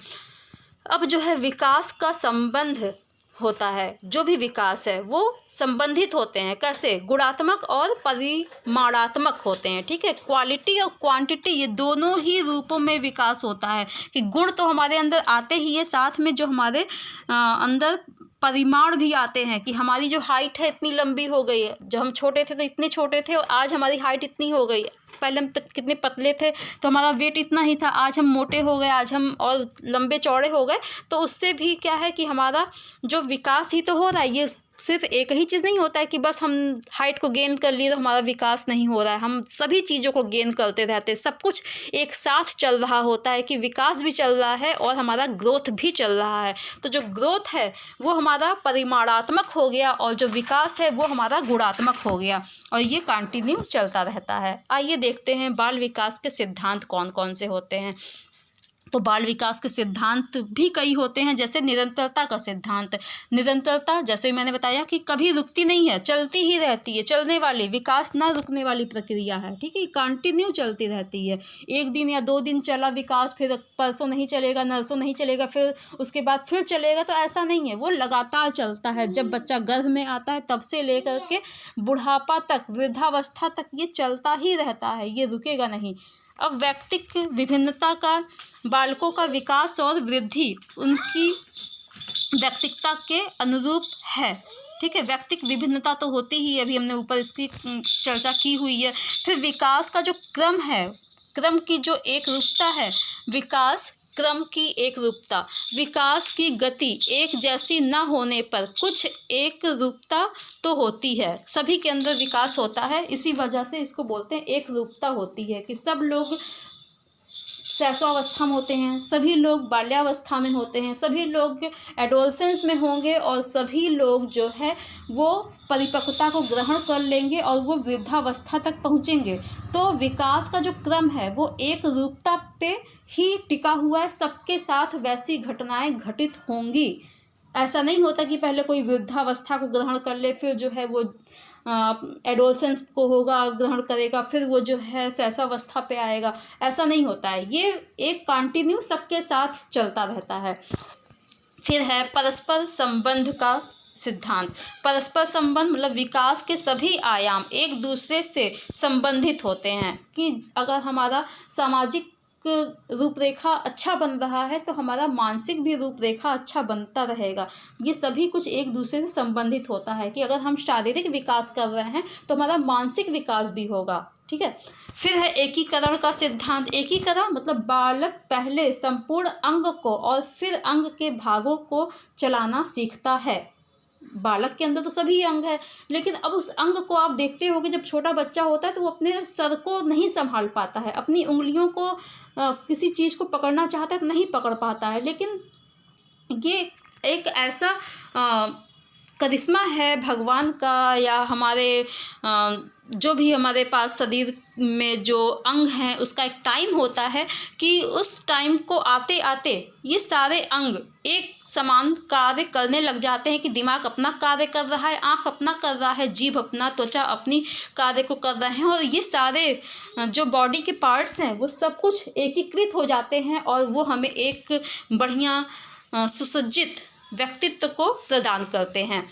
A: अब जो है विकास का संबंध होता है, जो भी विकास है वो संबंधित होते हैं, कैसे, गुणात्मक और परिमाणात्मक होते हैं। ठीक है, क्वालिटी और क्वांटिटी ये दोनों ही रूपों में विकास होता है कि गुण तो हमारे अंदर आते ही है, साथ में जो हमारे अंदर परिमाण भी आते हैं कि हमारी जो हाइट है इतनी लंबी हो गई है। जब हम छोटे थे तो इतने छोटे थे और आज हमारी हाइट इतनी हो गई है। पहले हम कितने पतले थे तो हमारा वेट इतना ही था, आज हम मोटे हो गए, आज हम और लंबे चौड़े हो गए। तो उससे भी क्या है कि हमारा जो विकास ही तो हो रहा है। ये सिर्फ एक ही चीज़ नहीं होता है कि बस हम हाइट को गेन कर लिए तो हमारा विकास नहीं हो रहा है। हम सभी चीज़ों को गेन करते रहते हैं, सब कुछ एक साथ चल रहा होता है कि विकास भी चल रहा है और हमारा ग्रोथ भी चल रहा है। तो जो ग्रोथ है वो हमारा परिमाणात्मक हो गया और जो विकास है वो हमारा गुणात्मक हो गया, और ये कंटिन्यू चलता रहता है। आइए देखते हैं बाल विकास के सिद्धांत कौन कौन से होते हैं। तो बाल विकास के सिद्धांत भी कई होते हैं, जैसे निरंतरता का सिद्धांत। निरंतरता जैसे मैंने बताया कि कभी रुकती नहीं है, चलती ही रहती है, चलने वाली, विकास ना रुकने वाली प्रक्रिया है। ठीक है, कंटिन्यू चलती रहती है। एक दिन या 2 दिन चला विकास, फिर परसों नहीं चलेगा, नरसों नहीं चलेगा, फिर उसके बाद फिर चलेगा, तो ऐसा नहीं है। वो लगातार चलता है। जब बच्चा गर्भ में आता है तब से लेकर के बुढ़ापा तक, वृद्धावस्था तक ये चलता ही रहता है, ये रुकेगा नहीं। अब व्यक्तिक विभिन्नता का, बालकों का विकास और वृद्धि उनकी व्यक्तिकता के अनुरूप है। ठीक है, व्यक्तिक विभिन्नता तो होती ही, अभी हमने ऊपर इसकी चर्चा की हुई है। फिर विकास का जो क्रम है, क्रम की जो एक रूपता है, विकास क्रम की एक रूपता, विकास की गति एक जैसी न होने पर कुछ एक रूपता तो होती है। सभी के अंदर विकास होता है, इसी वजह से इसको बोलते हैं एक रूपता होती है कि सब लोग शैशवावस्था में होते हैं, सभी लोग बाल्यावस्था में होते हैं, सभी लोग एडोलसेंस में होंगे और सभी लोग जो है वो परिपक्वता को ग्रहण कर लेंगे और वो वृद्धावस्था तक पहुँचेंगे। तो विकास का जो क्रम है वो एक रूपता पे ही टिका हुआ है, सबके साथ वैसी घटनाएं घटित होंगी। ऐसा नहीं होता कि पहले कोई वृद्धावस्था को ग्रहण कर ले, फिर जो है वो एडोलसेंस को होगा, ग्रहण करेगा, फिर वो जो है शैशवावस्था पे आएगा। ऐसा नहीं होता है, ये एक कंटिन्यू सबके साथ चलता रहता है। फिर है परस्पर संबंध का सिद्धांत। परस्पर संबंध मतलब विकास के सभी आयाम एक दूसरे से संबंधित होते हैं कि अगर हमारा सामाजिक रूपरेखा अच्छा बन रहा है तो हमारा मानसिक भी रूपरेखा अच्छा बनता रहेगा। ये सभी कुछ एक दूसरे से संबंधित होता है कि अगर हम शारीरिक विकास कर रहे हैं तो हमारा मानसिक विकास भी होगा। ठीक है, फिर है एकीकरण का सिद्धांत। एकीकरण मतलब बालक पहले संपूर्ण अंग को और फिर अंग के भागों को चलाना सीखता है। बालक के अंदर तो सभी अंग है, लेकिन अब उस अंग को आप देखते होगे, जब छोटा बच्चा होता है तो वो अपने सर को नहीं संभाल पाता है, अपनी उंगलियों को किसी चीज़ को पकड़ना चाहता है तो नहीं पकड़ पाता है। लेकिन ये एक ऐसा करिश्मा है भगवान का, या हमारे जो भी हमारे पास शरीर में जो अंग हैं उसका एक टाइम होता है कि उस टाइम को आते आते ये सारे अंग एक समान कार्य करने लग जाते हैं कि दिमाग अपना कार्य कर रहा है, आँख अपना कर रहा है, जीभ अपना, त्वचा अपनी कार्य को कर रहे हैं, और ये सारे जो बॉडी के पार्ट्स हैं वो सब कुछ एकीकृत हो जाते हैं और वो हमें एक बढ़िया सुसज्जित व्यक्तित्व को प्रदान करते हैं।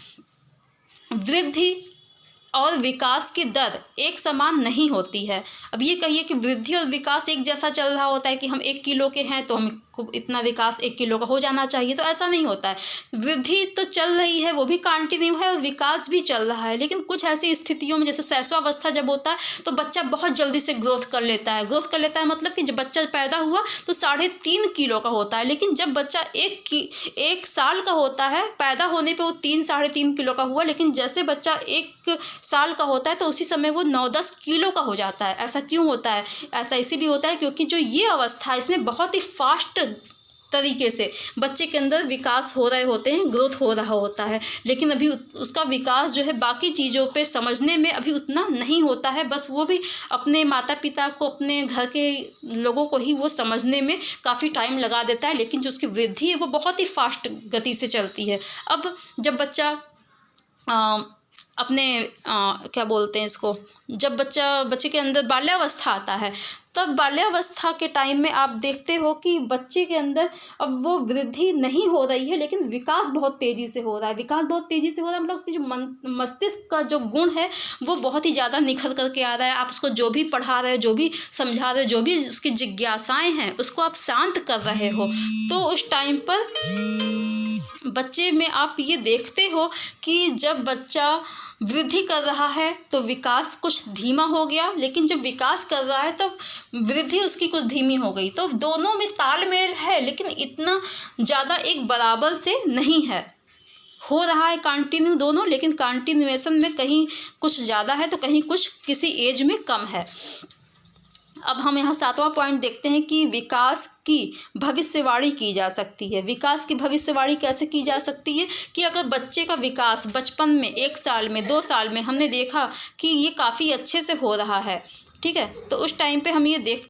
A: वृद्धि और विकास की दर एक समान नहीं होती है। अब ये कहिए कि वृद्धि और विकास एक जैसा चल रहा होता है कि हम 1 किलो के हैं तो हमको इतना विकास 1 किलो का हो जाना चाहिए, तो ऐसा नहीं होता है। वृद्धि तो चल रही है, वो भी कंटिन्यू है, और विकास भी चल रहा है। लेकिन कुछ ऐसी स्थितियों में, जैसे शैशवावस्था जब होता है तो बच्चा बहुत जल्दी से ग्रोथ कर लेता है। ग्रोथ कर लेता है मतलब कि जब बच्चा पैदा हुआ तो 3.5 किलो का होता है, लेकिन जब बच्चा 1 साल का होता है, पैदा होने पर वो 3-3.5 किलो का हुआ, लेकिन जैसे बच्चा 1 साल का होता है तो उसी समय वो 9-10 किलो का हो जाता है। ऐसा क्यों होता है? ऐसा इसीलिए होता है क्योंकि जो ये अवस्था है इसमें बहुत ही फास्ट तरीके से बच्चे के अंदर विकास हो रहे होते हैं, ग्रोथ हो रहा होता है, लेकिन अभी उसका विकास जो है बाकी चीज़ों पे समझने में अभी उतना नहीं होता है। बस वो भी अपने माता पिता को, अपने घर के लोगों को ही वो समझने में काफ़ी टाइम लगा देता है, लेकिन जो उसकी वृद्धि है वो बहुत ही फास्ट गति से चलती है। अब जब बच्चा अपने क्या बोलते हैं इसको, जब बच्चे के अंदर बाल्यावस्था आता है, तब बाल्यावस्था के टाइम में आप देखते हो कि बच्चे के अंदर अब वो वृद्धि नहीं हो रही है, लेकिन विकास बहुत तेज़ी से हो रहा है। विकास बहुत तेज़ी से हो रहा है मतलब उसकी जो मस्तिष्क का जो गुण है वो बहुत ही ज़्यादा निखर करके आ रहा है। आप उसको जो भी पढ़ा रहे हो, जो भी समझा रहे हो, जो भी उसकी जिज्ञासाएँ हैं उसको आप शांत कर रहे हो, तो उस टाइम पर बच्चे में आप ये देखते हो कि जब बच्चा वृद्धि कर रहा है तो विकास कुछ धीमा हो गया, लेकिन जब विकास कर रहा है तब वृद्धि उसकी कुछ धीमी हो गई। तो दोनों में तालमेल है, लेकिन इतना ज़्यादा एक बराबर से नहीं है। हो रहा है कंटिन्यू दोनों, लेकिन कंटिन्यूएशन में कहीं कुछ ज़्यादा है तो कहीं कुछ किसी एज में कम है। अब हम यहाँ 7वां पॉइंट देखते हैं कि विकास की भविष्यवाणी की जा सकती है। विकास की भविष्यवाणी कैसे की जा सकती है कि अगर बच्चे का विकास बचपन में 1 साल में 2 साल में हमने देखा कि ये काफ़ी अच्छे से हो रहा है, ठीक है, तो उस टाइम पे हम ये देख